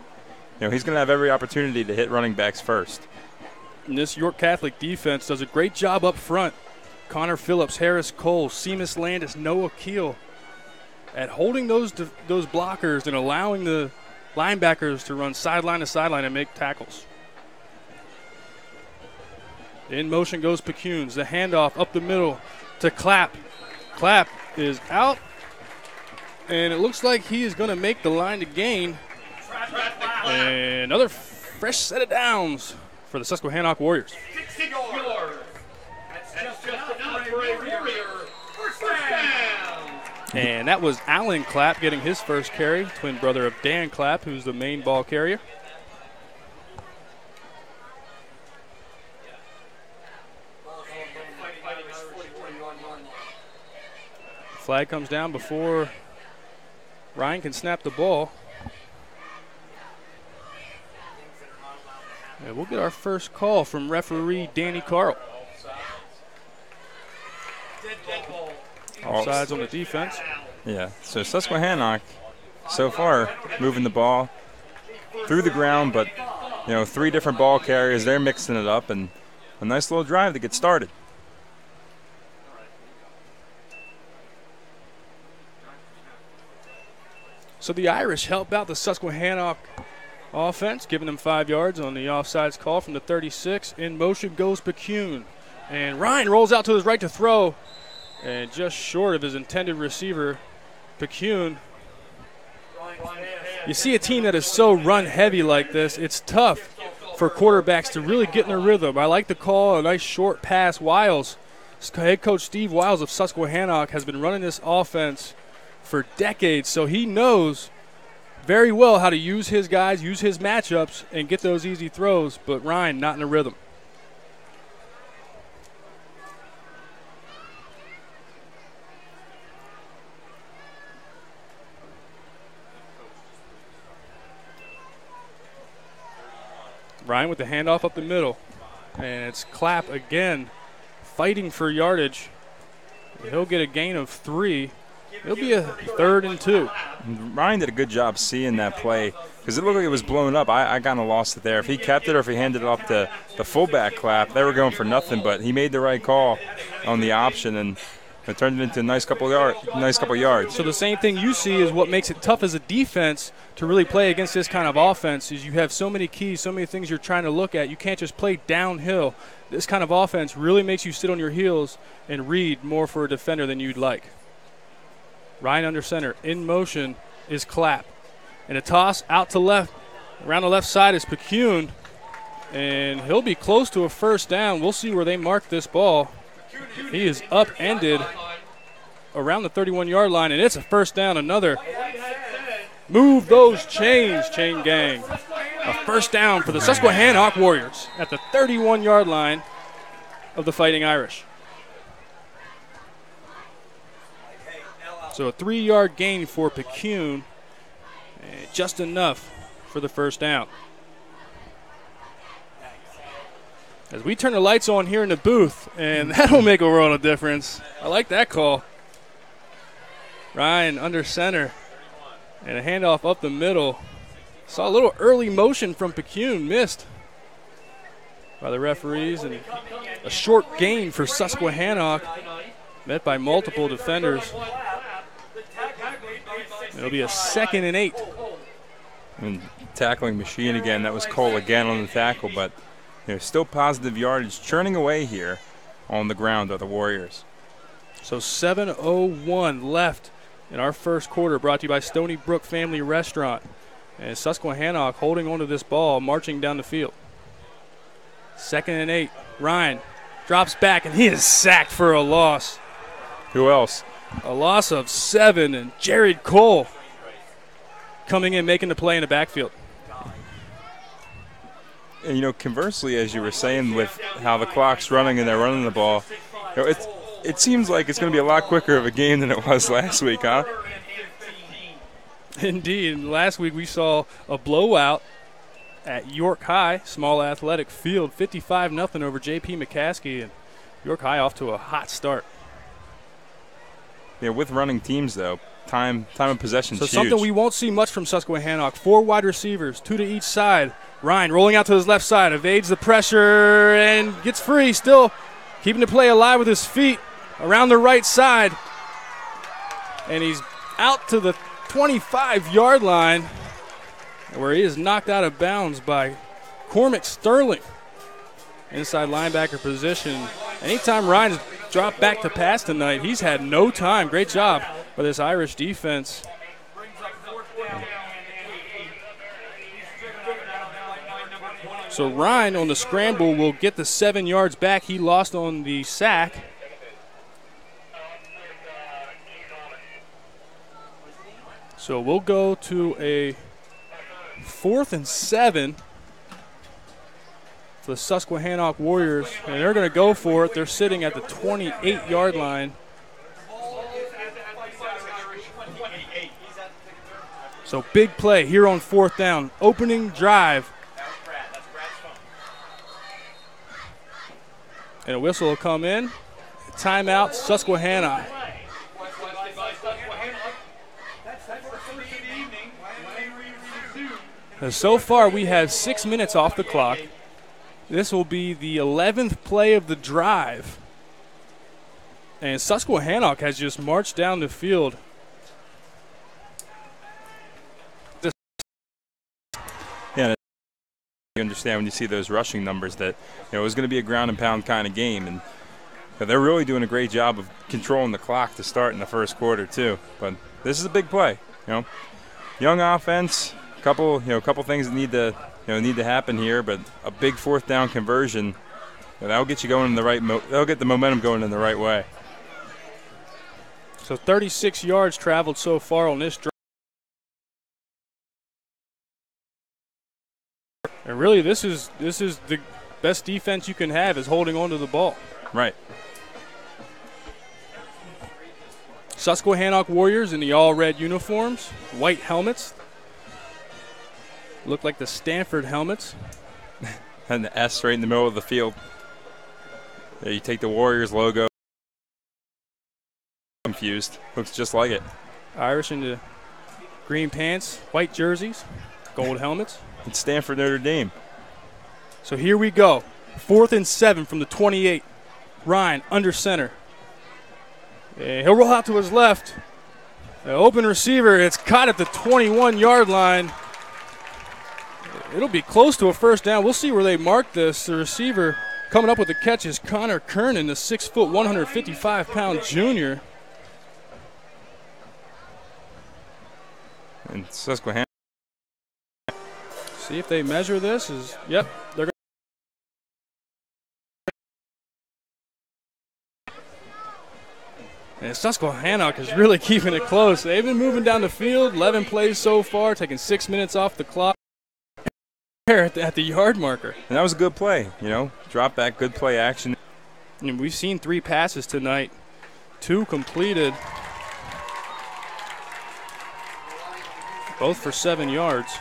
he's going to have every opportunity to hit running backs first. And this York Catholic defense does a great job up front. Connor Phillips, Harris Cole, Seamus Landis, Noah Keel at holding those blockers and allowing the linebackers to run sideline to sideline and make tackles. In motion goes Pecunes. The handoff up the middle to Clapp. Clapp is out, and it looks like he is going to make the line to gain. And another fresh set of downs for the Susquehannock Warriors. 6 yards. That's just enough for a Warrior. First down. And that was Alan Clapp getting his first carry, twin brother of Dan Clapp, who's the main ball carrier. Flag comes down before Ryan can snap the ball. And we'll get our first call from referee Danny Carl. Offsides on the defense. Yeah, so Susquehannock so far moving the ball through the ground, but 3 different ball carriers, they're mixing it up, and a nice little drive to get started. So the Irish help out the Susquehannock offense, giving them 5 yards on the offsides call from the 36. In motion goes Pecune. And Ryan rolls out to his right to throw. And just short of his intended receiver, Pecune. You see a team that is so run heavy like this, it's tough for quarterbacks to really get in their rhythm. I like the call, a nice short pass. Wiles, head coach Steve Wiles of Susquehannock, has been running this offense for decades, so he knows very well how to use his guys, use his matchups, and get those easy throws, but Ryan not in a rhythm. Ryan with the handoff up the middle, and it's Clapp again fighting for yardage. He'll get a gain of 3. It'll be a 3rd and 2. Ryan did a good job seeing that play because it looked like it was blown up. I kind of lost it there. If he kept it or if he handed it off to the fullback Clapp, they were going for nothing, but he made the right call on the option, and it turned it into a nice couple yards. So the same thing you see is what makes it tough as a defense to really play against this kind of offense is you have so many keys, so many things you're trying to look at. You can't just play downhill. This kind of offense really makes you sit on your heels and read more for a defender than you'd like. Ryan under center. In motion is Clapp. And a toss out to left. Around the left side is Pecune. And he'll be close to a first down. We'll see where they mark this ball. He is upended around the 31-yard line, and it's a first down. Another move those chains, chain gang. A first down for the Susquehannock Warriors at the 31-yard line of the Fighting Irish. So a 3-yard gain for Picayune, just enough for the first down. As we turn the lights on here in the booth, and that'll make a world of difference. I like that call. Ryan under center, and a handoff up the middle. Saw a little early motion from Picayune, missed by the referees, and a short gain for Susquehannock, met by multiple defenders. It'll be a 2nd and 8. And tackling machine again. That was Cole again on the tackle, but there's still positive yardage churning away here on the ground of the Warriors. So 7:01 left in our first quarter, brought to you by Stony Brook Family Restaurant. And Susquehannock holding on to this ball, marching down the field. 2nd and 8. Ryan drops back, and he is sacked for a loss. Who else? A loss of 7, and Jared Cole coming in, making the play in the backfield. And, you know, conversely, as you were saying, with how the clock's running and they're running the ball, you know, it seems like it's going to be a lot quicker of a game than it was last week, huh? Indeed. And last week we saw a blowout at York High, small athletic field, 55-0 over J.P. McCaskey, and York High off to a hot start. Yeah, with running teams, though, time of possession is so huge. Something we won't see much from Susquehannock. 4 wide receivers, 2 to each side. Ryan rolling out to his left side, evades the pressure and gets free, still keeping the play alive with his feet around the right side. And he's out to the 25-yard line, where he is knocked out of bounds by Cormac Sterling. Inside linebacker position. Anytime Ryan's dropped back to pass tonight, he's had no time. Great job by this Irish defense. So Ryan on the scramble will get the 7 yards back he lost on the sack. So we'll go to a 4th and 7 for the Susquehannock Warriors, and they're going to go for it. They're sitting at the 28-yard line. So big play here on 4th down. Opening drive. And a whistle will come in. Timeout, Susquehannock. And so far, we have 6 minutes off the clock. This will be the 11th play of the drive. And Susquehannock has just marched down the field. Yeah, you understand when you see those rushing numbers that, you know, it was going to be a ground and pound kind of game, and they're really doing a great job of controlling the clock to start in the first quarter too. But this is a big play, you know, young offense, couple things that need to happen here, but a big 4th down conversion, that'll get you going in the right. That'll get the momentum going in the right way. So 36 yards traveled so far on this drive. And really, this is the best defense you can have, is holding on to the ball. Right. Susquehannock Warriors in the all-red uniforms, white helmets. Look like the Stanford helmets. And the S right in the middle of the field. There you take the Warriors logo. Confused. Looks just like it. Irish in the green pants, white jerseys, gold helmets. It's Stanford Notre Dame. So here we go. 4th and 7 from the 28. Ryan under center. And he'll roll out to his left. The open receiver, it's caught at the 21-yard line. It'll be close to a first down. We'll see where they mark this. The receiver coming up with the catch is Connor Kernan, the 6', 155-pound junior. And Susquehanna. See if they measure this. Yep, they're going. And Susquehannock is really keeping it close. They've been moving down the field, 11 plays so far, taking 6 minutes off the clock at the yard marker. And that was a good play, you know, drop back, good play action. And we've seen 3 passes tonight, 2 completed. Both for 7 yards.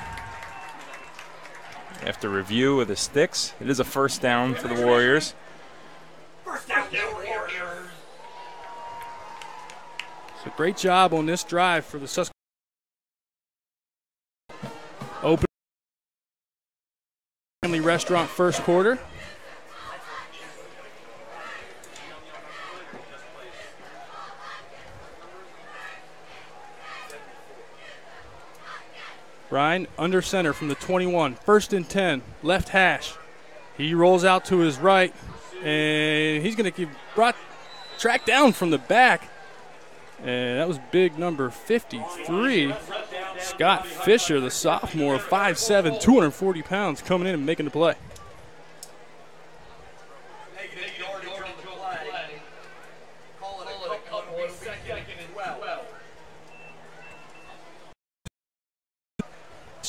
After review of the sticks, it is a first down for the Warriors. First down, Warriors. So great job on this drive for the Susquehannock. Open family restaurant first quarter. Ryan under center from the 21, 1st and 10, left hash. He rolls out to his right, and he's going to get tracked down from the back. And that was big number 53, Scott Fisher, the sophomore, 5'7", 240 pounds, coming in and making the play.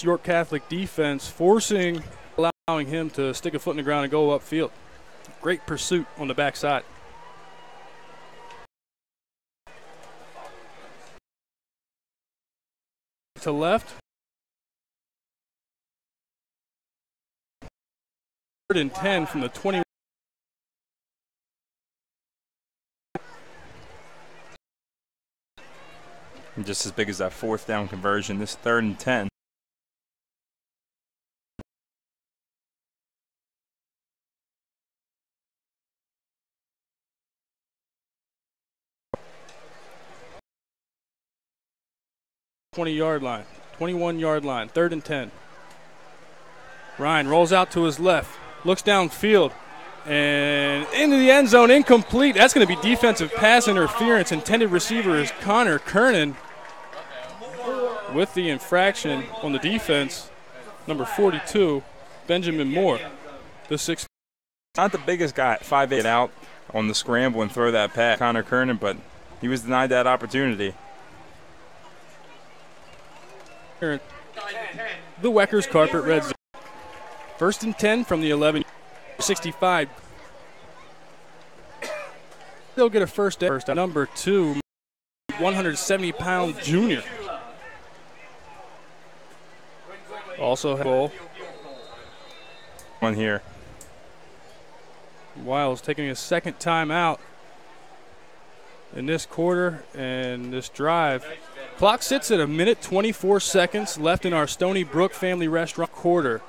York Catholic defense allowing him to stick a foot in the ground and go upfield. Great pursuit on the backside. To left. 3rd and 10 from the 20. And just as big as that 4th down conversion, this 3rd and 10. Yard line, 21-yard line, 3rd and 10. Ryan rolls out to his left, looks downfield, and into the end zone, incomplete. That's going to be defensive pass interference. Intended receiver is Connor Kernan with the infraction on the defense. Number 42, Benjamin Moore, the 6. Not the biggest guy, 5'8", out on the scramble and throw that pass, Connor Kernan, but he was denied that opportunity. The Weckers carpet red zone. 1st and 10 from the 11, 65. They'll get a first down. Number 2, 170-pound junior. Also goal. One here. Wiles taking a second time out in this quarter and this drive. Clock sits at 1 minute 24 seconds left in our Stony Brook Family Restaurant quarter.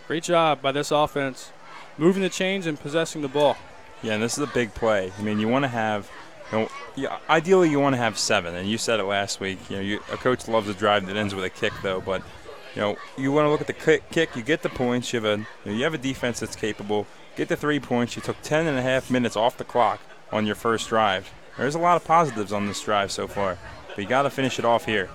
Great job by this offense, moving the chains and possessing the ball. Yeah, and this is a big play. I mean, you want to have, ideally you want to have 7, and you said it last week. A coach loves a drive that ends with a kick, though. But you want to look at the kick. You get the points. You have a defense that's capable. Get the 3 points. You took 10.5 minutes off the clock on your first drive. There's a lot of positives on this drive so far, but you got to finish it off here.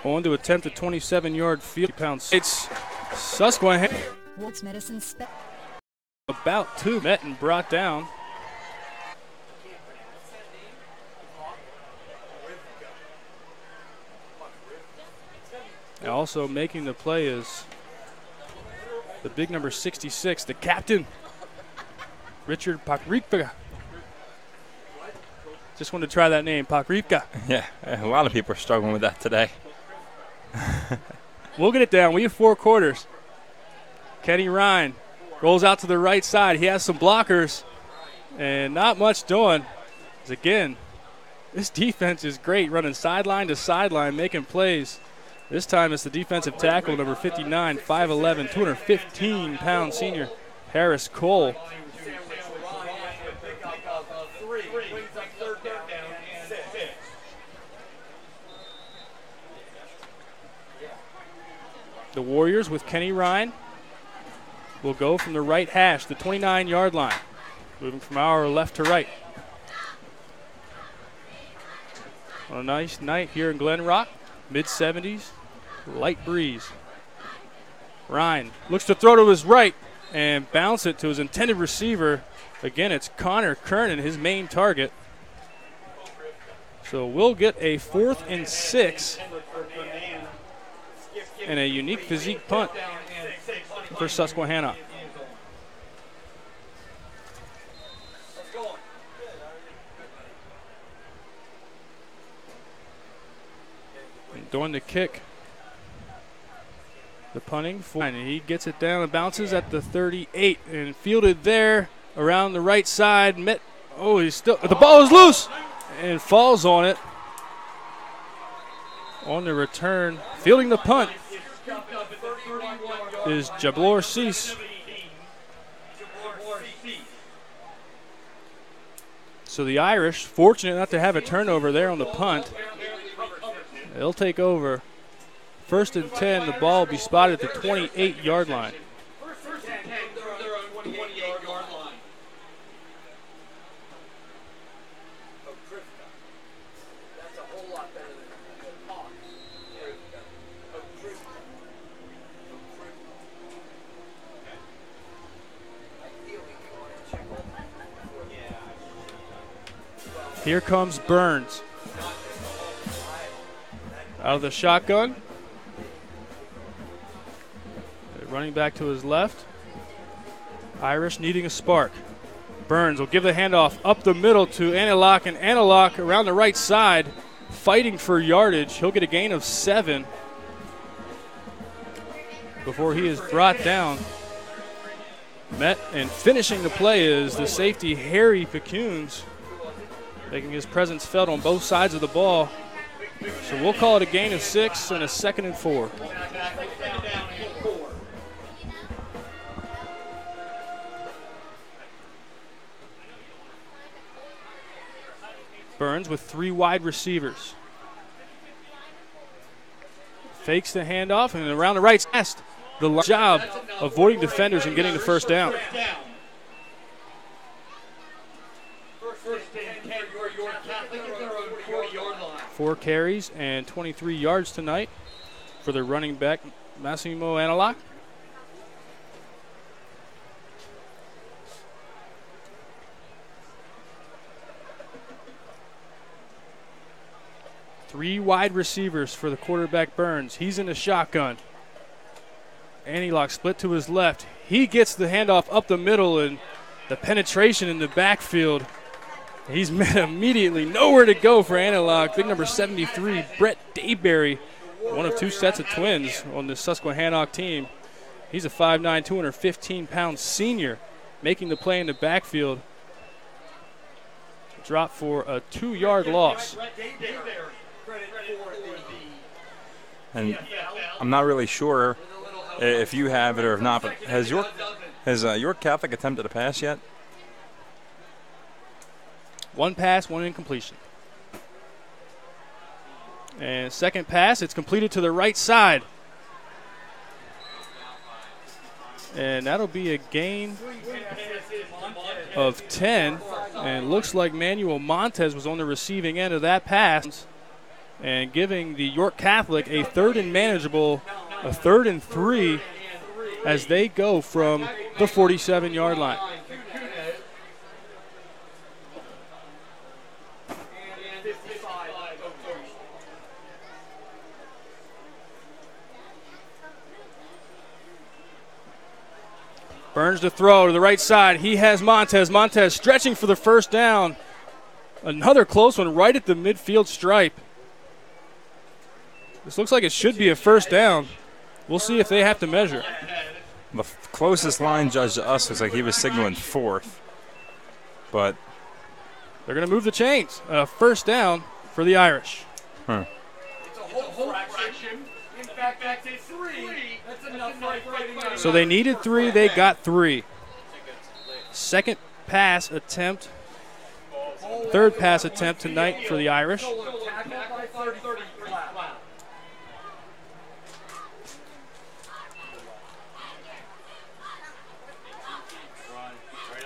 On to attempt a 27-yard field pounds. It's Susquehannock. Sports Medicine About 2 met and brought down. And also making the play is the big number 66, the captain, Richard Pakripka. Just wanted to try that name, Pakripka. Yeah, a lot of people are struggling with that today. We'll get it down. We have 4 quarters. Kenny Ryan rolls out to the right side. He has some blockers and not much doing. Again, this defense is great, running sideline to sideline, making plays. This time it's the defensive tackle, number 59, 5'11", 215-pound senior, Harris Cole. The Warriors with Kenny Ryan will go from the right hash, the 29-yard line, moving from our left to right. On a nice night here in Glen Rock, mid-70s. Light breeze. Ryan looks to throw to his right and bounce it to his intended receiver. Again, it's Connor Kernan, his main target. So we'll get a 4th and 6 and a unique physique punt for Susquehannock. doing the kick. The punting. And he gets it down and bounces at the 38 and fielded there around the right side. The ball is loose and falls on it. On the return, fielding the punt is Jablor Cease. So the Irish, fortunate not to have a turnover there on the punt. They'll take over. 1st and 10, the ball will be spotted at the 28-yard line. Here comes Burns. Out of the shotgun. Running back to his left. Irish needing a spark. Burns will give the handoff up the middle to Anilock, and Anilock around the right side fighting for yardage. He'll get a gain of 7 before he is brought down. Met and finishing the play is the safety Harry Pecunes, making his presence felt on both sides of the ball. So we'll call it a gain of 6 and a 2nd and 4. Burns with 3 wide receivers. Fakes the handoff and around the right side. The job avoiding defenders and getting the first down. 4 carries and 23 yards tonight for the running back, Massimo Anilock. Three wide receivers for the quarterback, Burns. He's in the shotgun. Anilock split to his left. He gets the handoff up the middle, and the penetration in the backfield. He's met immediately. Nowhere to go for Anilock. Big number 73, Brett Dayberry, one of 2 sets of twins on the Susquehannock team. He's a 5'9", 215-pound senior, making the play in the backfield. Drop for a 2-yard loss. And I'm not really sure if you have it or if not, but has York Catholic attempted a pass yet? 1 pass, 1 incompletion. And second pass, it's completed to the right side. And that'll be a gain of 10. And looks like Manuel Montez was on the receiving end of that pass, and giving the York Catholic a 3rd and manageable, a 3rd and 3 as they go from the 47-yard line. Burns to throw to the right side. He has Montez. Montez stretching for the first down. Another close one right at the midfield stripe. This looks like it should be a first down. We'll see if they have to measure. The closest line judge to us looks like he was signaling 4th. But they're going to move the chains. First down for the Irish. Huh. It's a whole fraction. In fact, that's a 3. That's enough right fighting. So they needed 3. They got 3. Second pass attempt. 3rd pass attempt tonight for the Irish.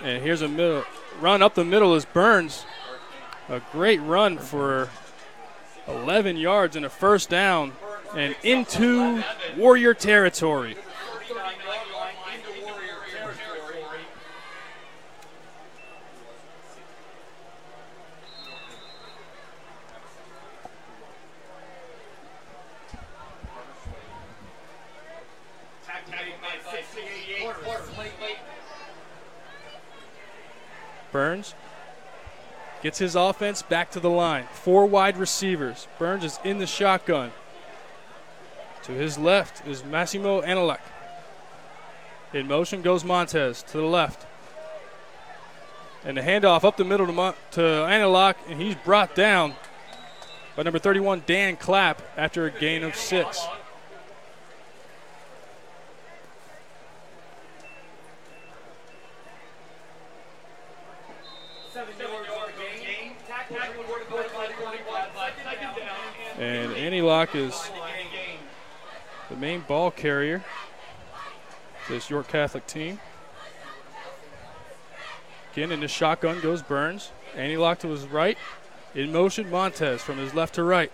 And here's a middle run up the middle is Burns. A great run for 11 yards and a first down and into Warrior territory. Burns gets his offense back to the line. 4 wide receivers. Burns is in the shotgun. To his left is Massimo Anelak. In motion goes Montez to the left. And the handoff up the middle to Anelak, and he's brought down by number 31, Dan Clapp, after a gain of 6. And Anelak is the main ball carrier for this York Catholic team. Again, in the shotgun goes Burns. Anelak to his right. In motion, Montez from his left to right.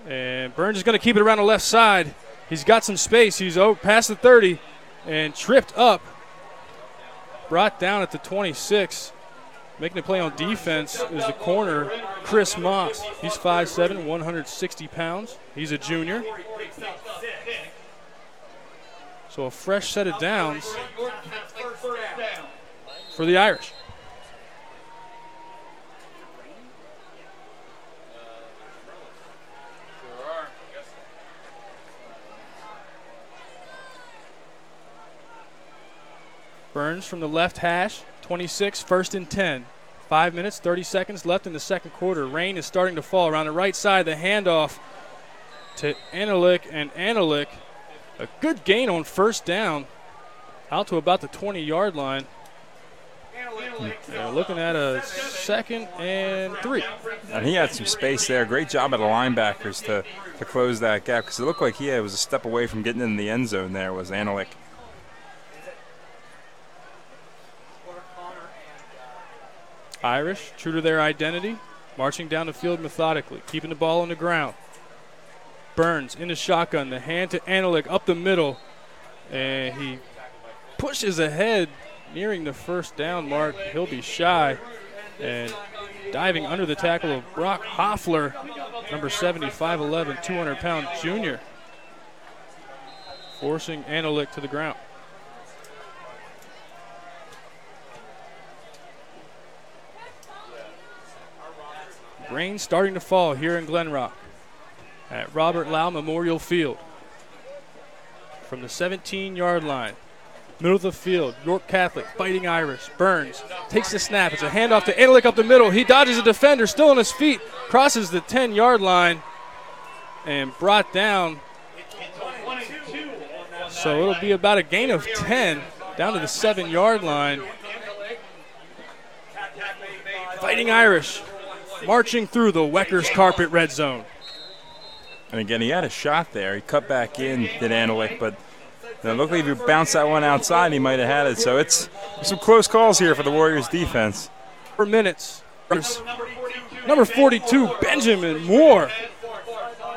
And Burns is going to keep it around the left side. He's got some space. He's past the 30 and tripped up. Brought down at the 26. Making the play on defense is the corner, Chris Moss. He's 5'7", 160 pounds. He's a junior. So a fresh set of downs for the Irish. Burns from the left hash, 26, 1st and 10. 5 minutes, 30 seconds left in the second quarter. Rain is starting to fall around the right side. The handoff to Anelak, and Anelak, a good gain on first down, out to about the 20-yard line. Looking at a 2nd and 3. And he had some space there. Great job of the linebackers to close that gap, because it looked like he was a step away from getting in the end zone there, was Anelak. Irish, true to their identity, marching down the field methodically, keeping the ball on the ground. Burns in the shotgun, the hand to Anelak up the middle, and he pushes ahead nearing the first down mark. He'll be shy, and diving under the tackle of Brock Hoffler, number 75, 11, 200-pound junior, forcing Anelak to the ground. Rain starting to fall here in Glen Rock at Robert Lau Memorial Field. From the 17-yard line, middle of the field, York Catholic fighting Irish. Burns takes the snap. It's a handoff to Anelak up the middle. He dodges a defender, still on his feet, crosses the 10-yard line, and brought down. So it'll be about a gain of 10 down to the 7-yard line. Fighting Irish marching through the Weckers Carpet red zone. And again, he had a shot there. He cut back in, did Anelak, but it looked like if he bounced that one outside, he might have had it. So it's some close calls here for the Warriors defense. 4 minutes. Number 42, Benjamin Moore,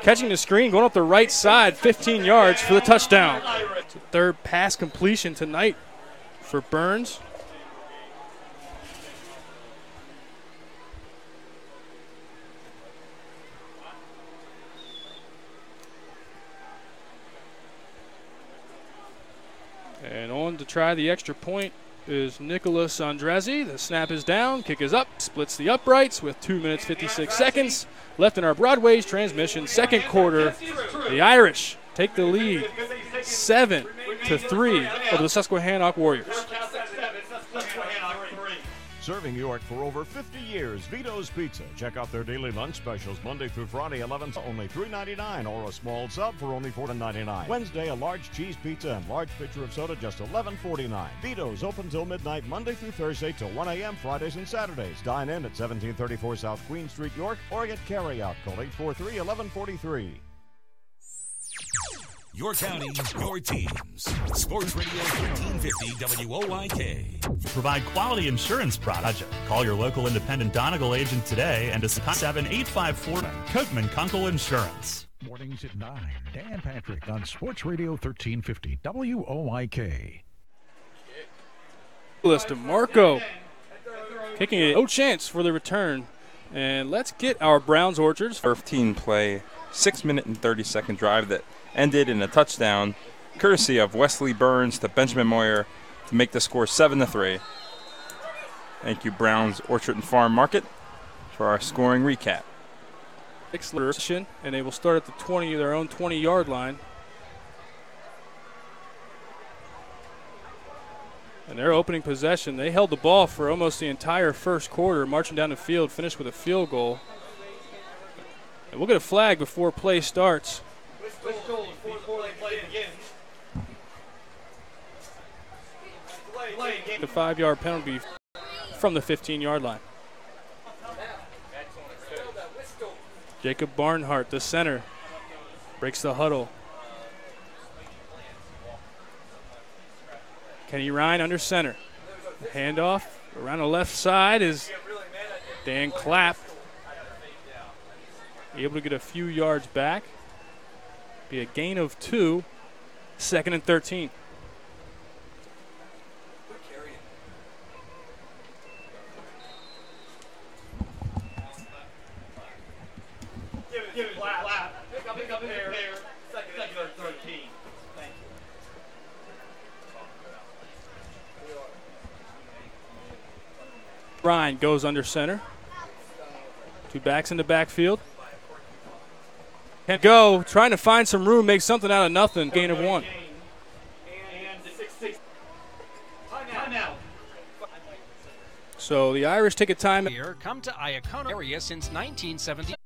catching the screen, going up the right side, 15 yards for the touchdown. It's the 3rd pass completion tonight for Burns. And on to try the extra point is Nicholas Andrezzi. The snap is down, kick is up, splits the uprights with 2 minutes, 56 seconds left in our Broadway's transmission. Second quarter, the Irish take the lead 7-3 over the Susquehannock Warriors. Serving York for over 50 years, Vito's Pizza. Check out their daily lunch specials Monday through Friday, 11 only $3.99, or a small sub for only $4.99. Wednesday, a large cheese pizza and large pitcher of soda, just $11.49. Vito's open till midnight Monday through Thursday till 1 a.m. Fridays and Saturdays. Dine in at 1734 South Queen Street, York, or get carry-out. Call 843-1143. Your county, your teams. Sports Radio 1350 WOYK. Provide quality insurance products. Call your local independent Donegal agent today and discuss 7854 Coatman Kunkel Insurance. Mornings at 9. Dan Patrick on Sports Radio 1350 WOYK. To Marco, kicking it, no chance for the return. And let's get our Browns Orchards 13 play, 6 minute and 30-second drive that ended in a touchdown, courtesy of Wesley Burns to Benjamin Moyer to make the score 7-3. Thank you, Browns Orchard and Farm Market, for our scoring recap. And they will start at their own 20-yard line. And their opening possession, they held the ball for almost the entire first quarter, marching down the field, finished with a field goal. And we'll get a flag before play starts. The 5-yard penalty from the 15-yard line. Jacob Barnhart, the center, breaks the huddle. Kenny Ryan under center. Handoff around the left side is Dan Clapp. Able to get a few yards back. Be a gain of 2. 2nd and 13. Give it Clapp. Pick up there. 2nd and 13. Thank you. Ryan goes under center. 2 backs in the backfield. Can go, trying to find some room, make something out of nothing. Gain of 1. So the Irish take a time. Here, come to Iacona area since 1970.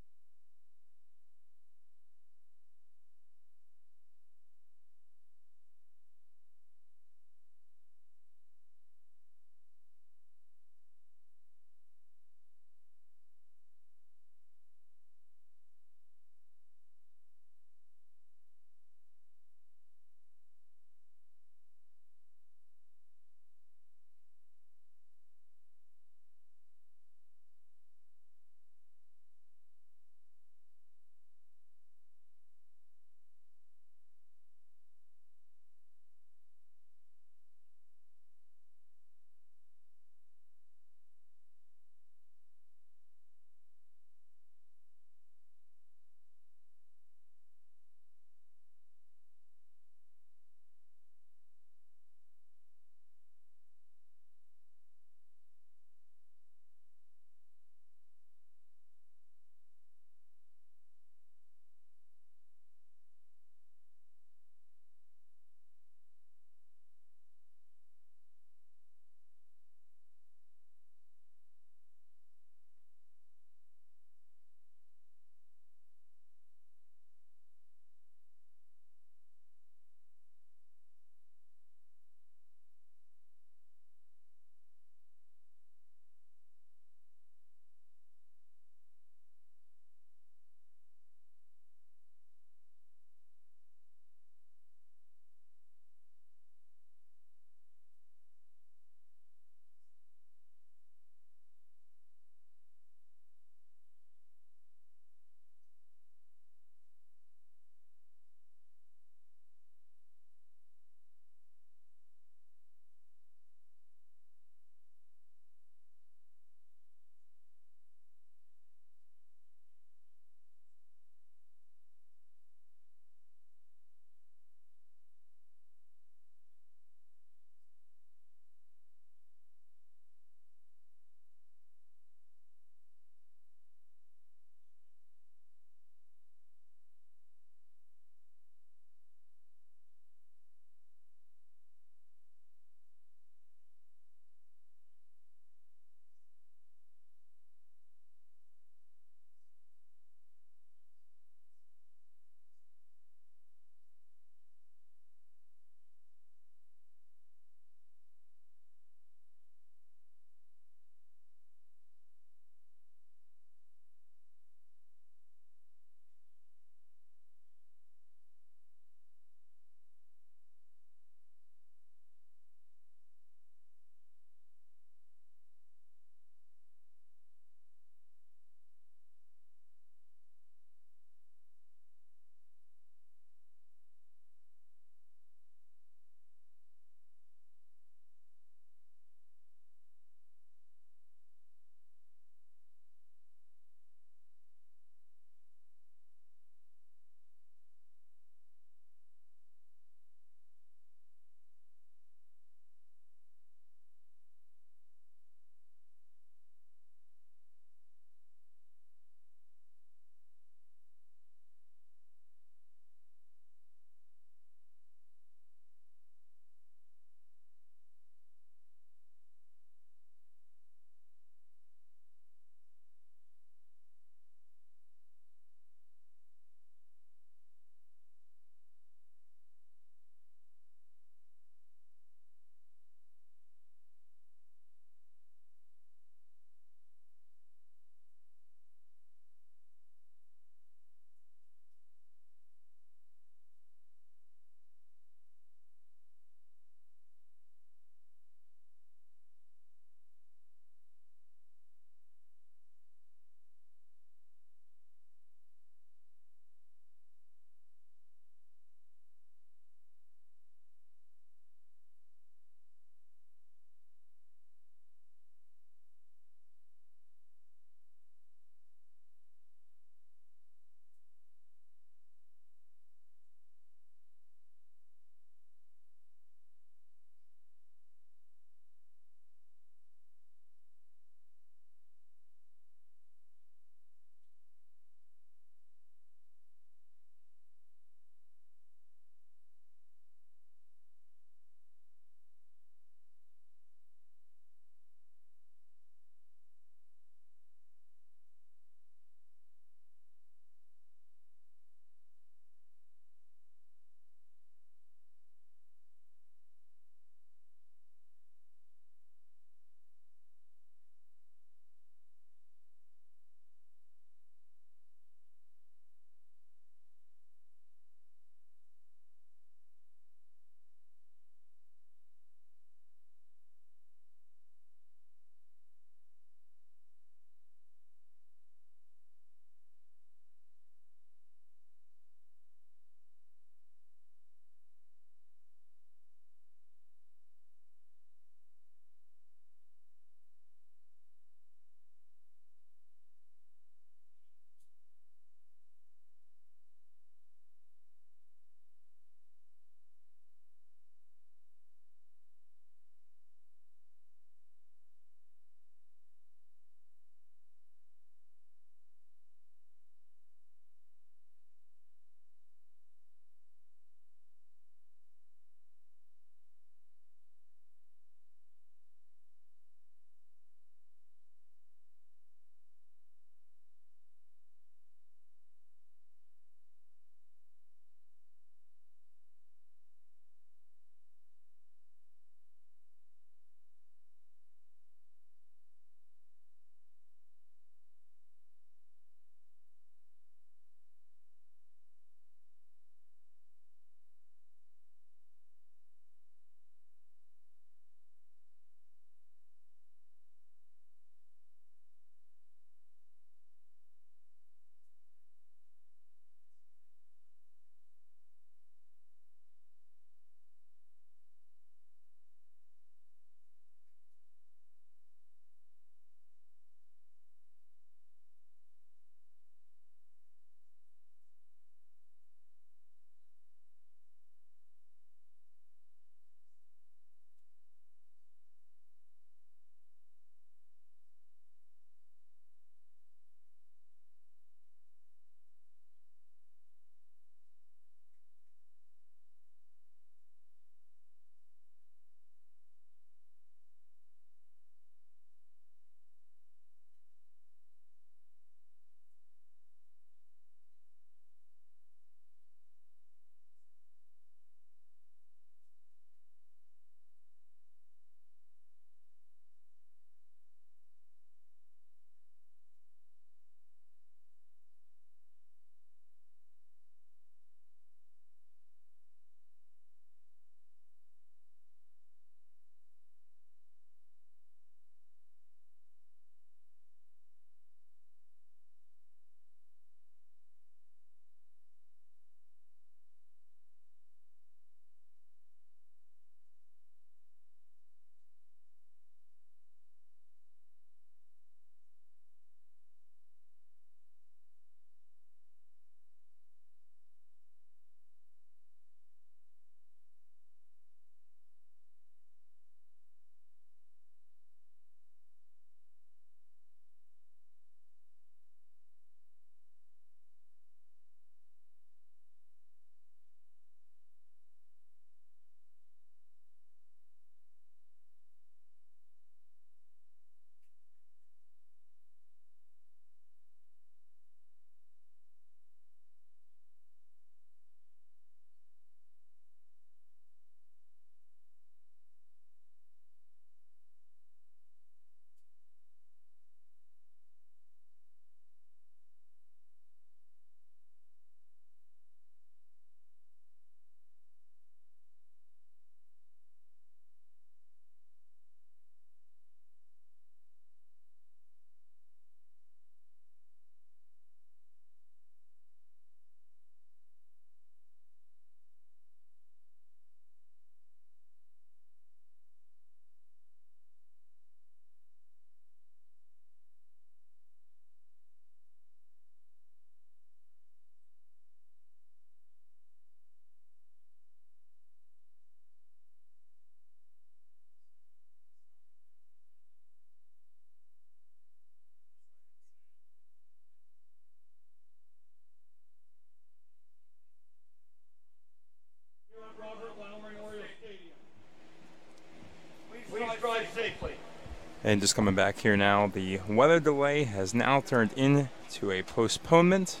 And just coming back here now, the weather delay has now turned into a postponement.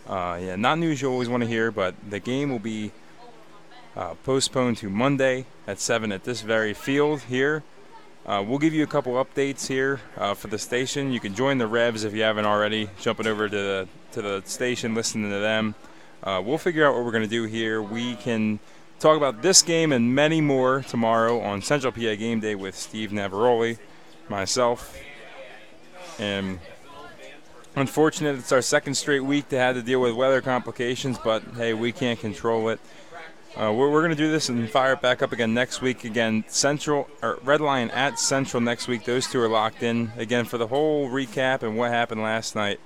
Yeah, not news you always want to hear, but the game will be postponed to Monday at 7 at this very field here. We'll give you a couple updates here for the station. You can join the Revs if you haven't already, jumping over to the station, listening to them. We'll figure out what we're going to do here. We can talk about this game and many more tomorrow on Central PA Game Day with Steve Navaroli, myself, and unfortunate it's our second straight week to have to deal with weather complications, but hey, we can't control it. We're going to do this and fire it back up again next week. Again, Red Lion at Central next week. Those two are locked in. Again, for the whole recap and what happened last night,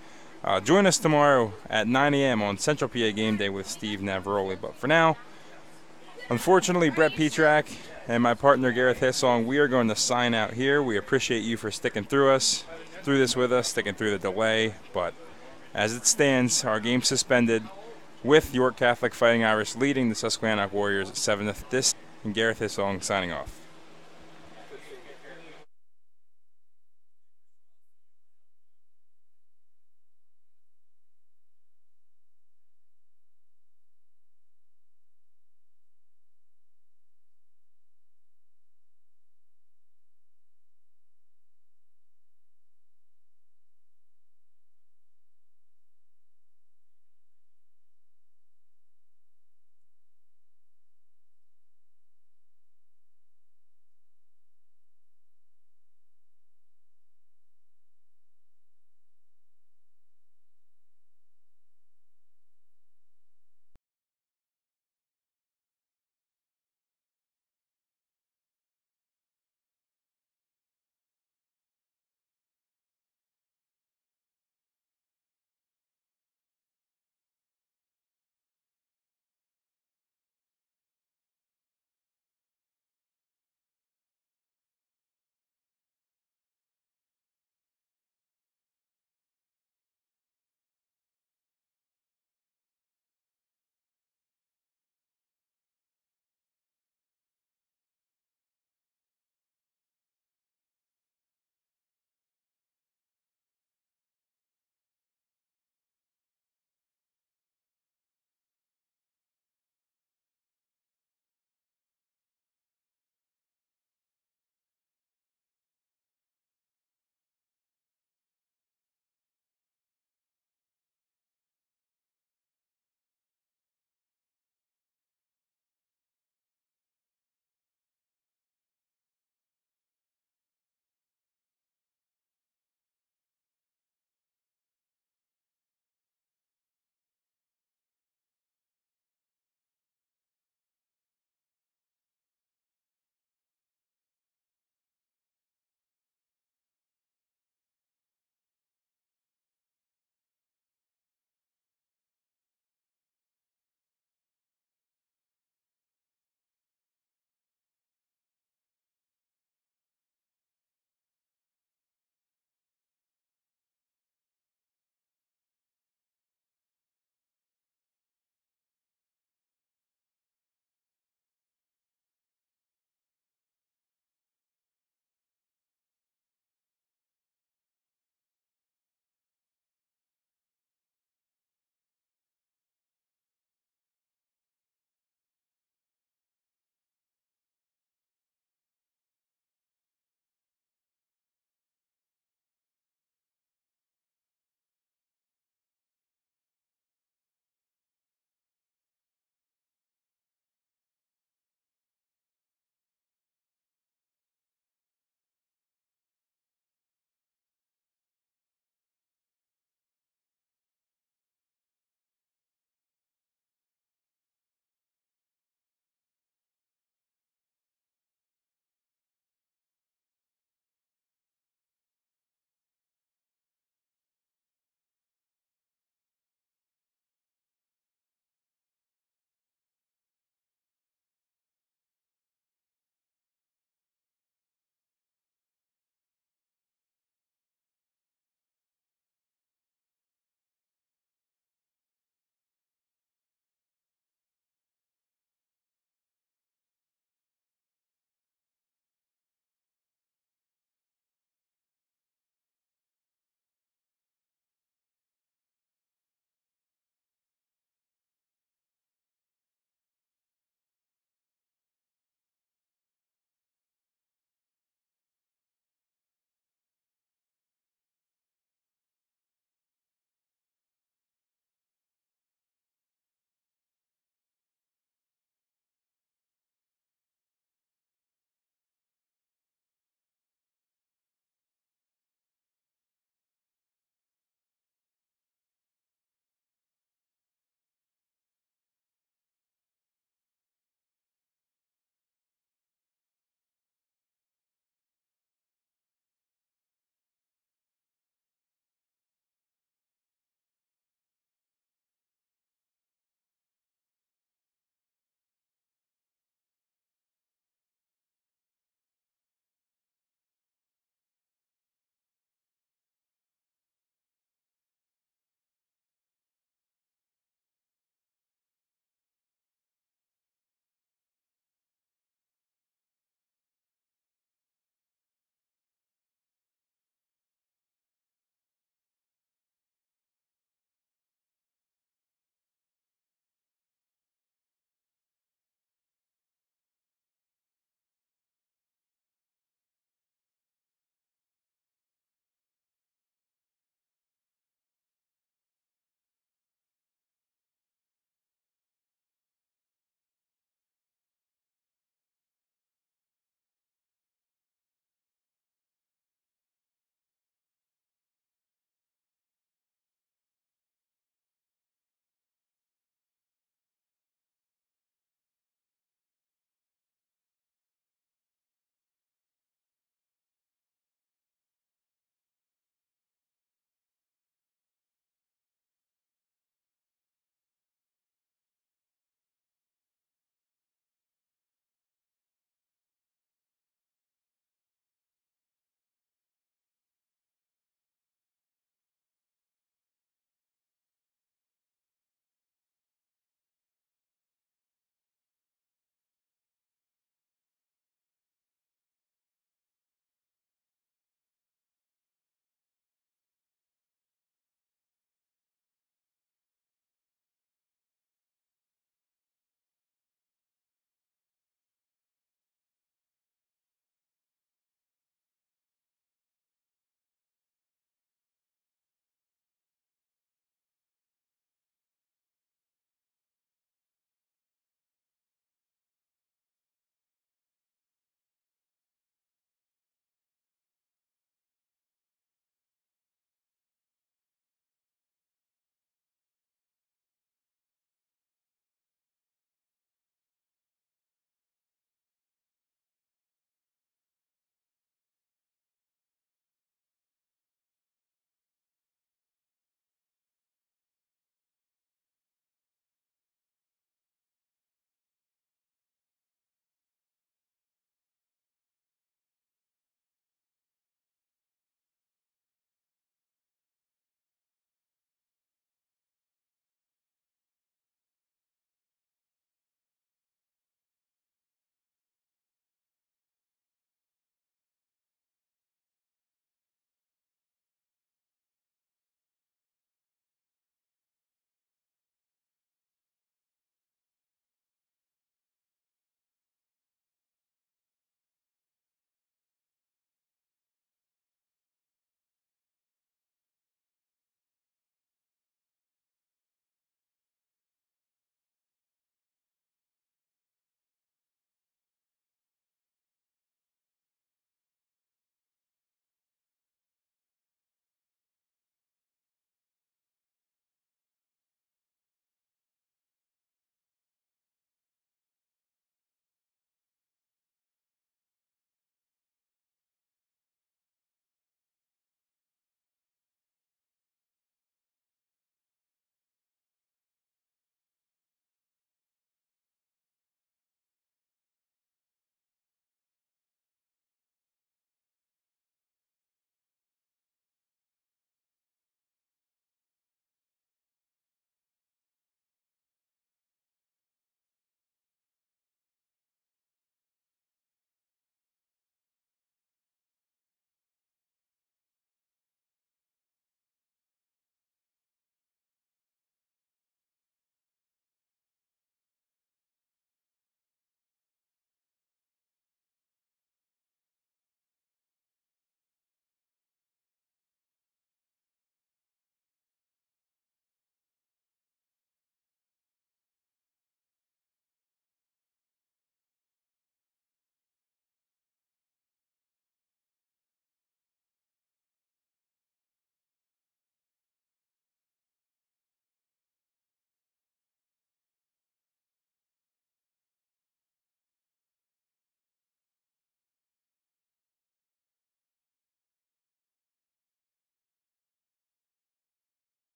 join us tomorrow at 9 a.m. on Central PA Game Day with Steve Navaroli. But for now, unfortunately, Brett Petrak and my partner Gareth Hissong, we are going to sign out here. We appreciate you for sticking through this with us, sticking through the delay. But as it stands, our game's suspended, with York Catholic Fighting Irish leading the Susquehannock Warriors at 7th. This and Gareth Hissong signing off.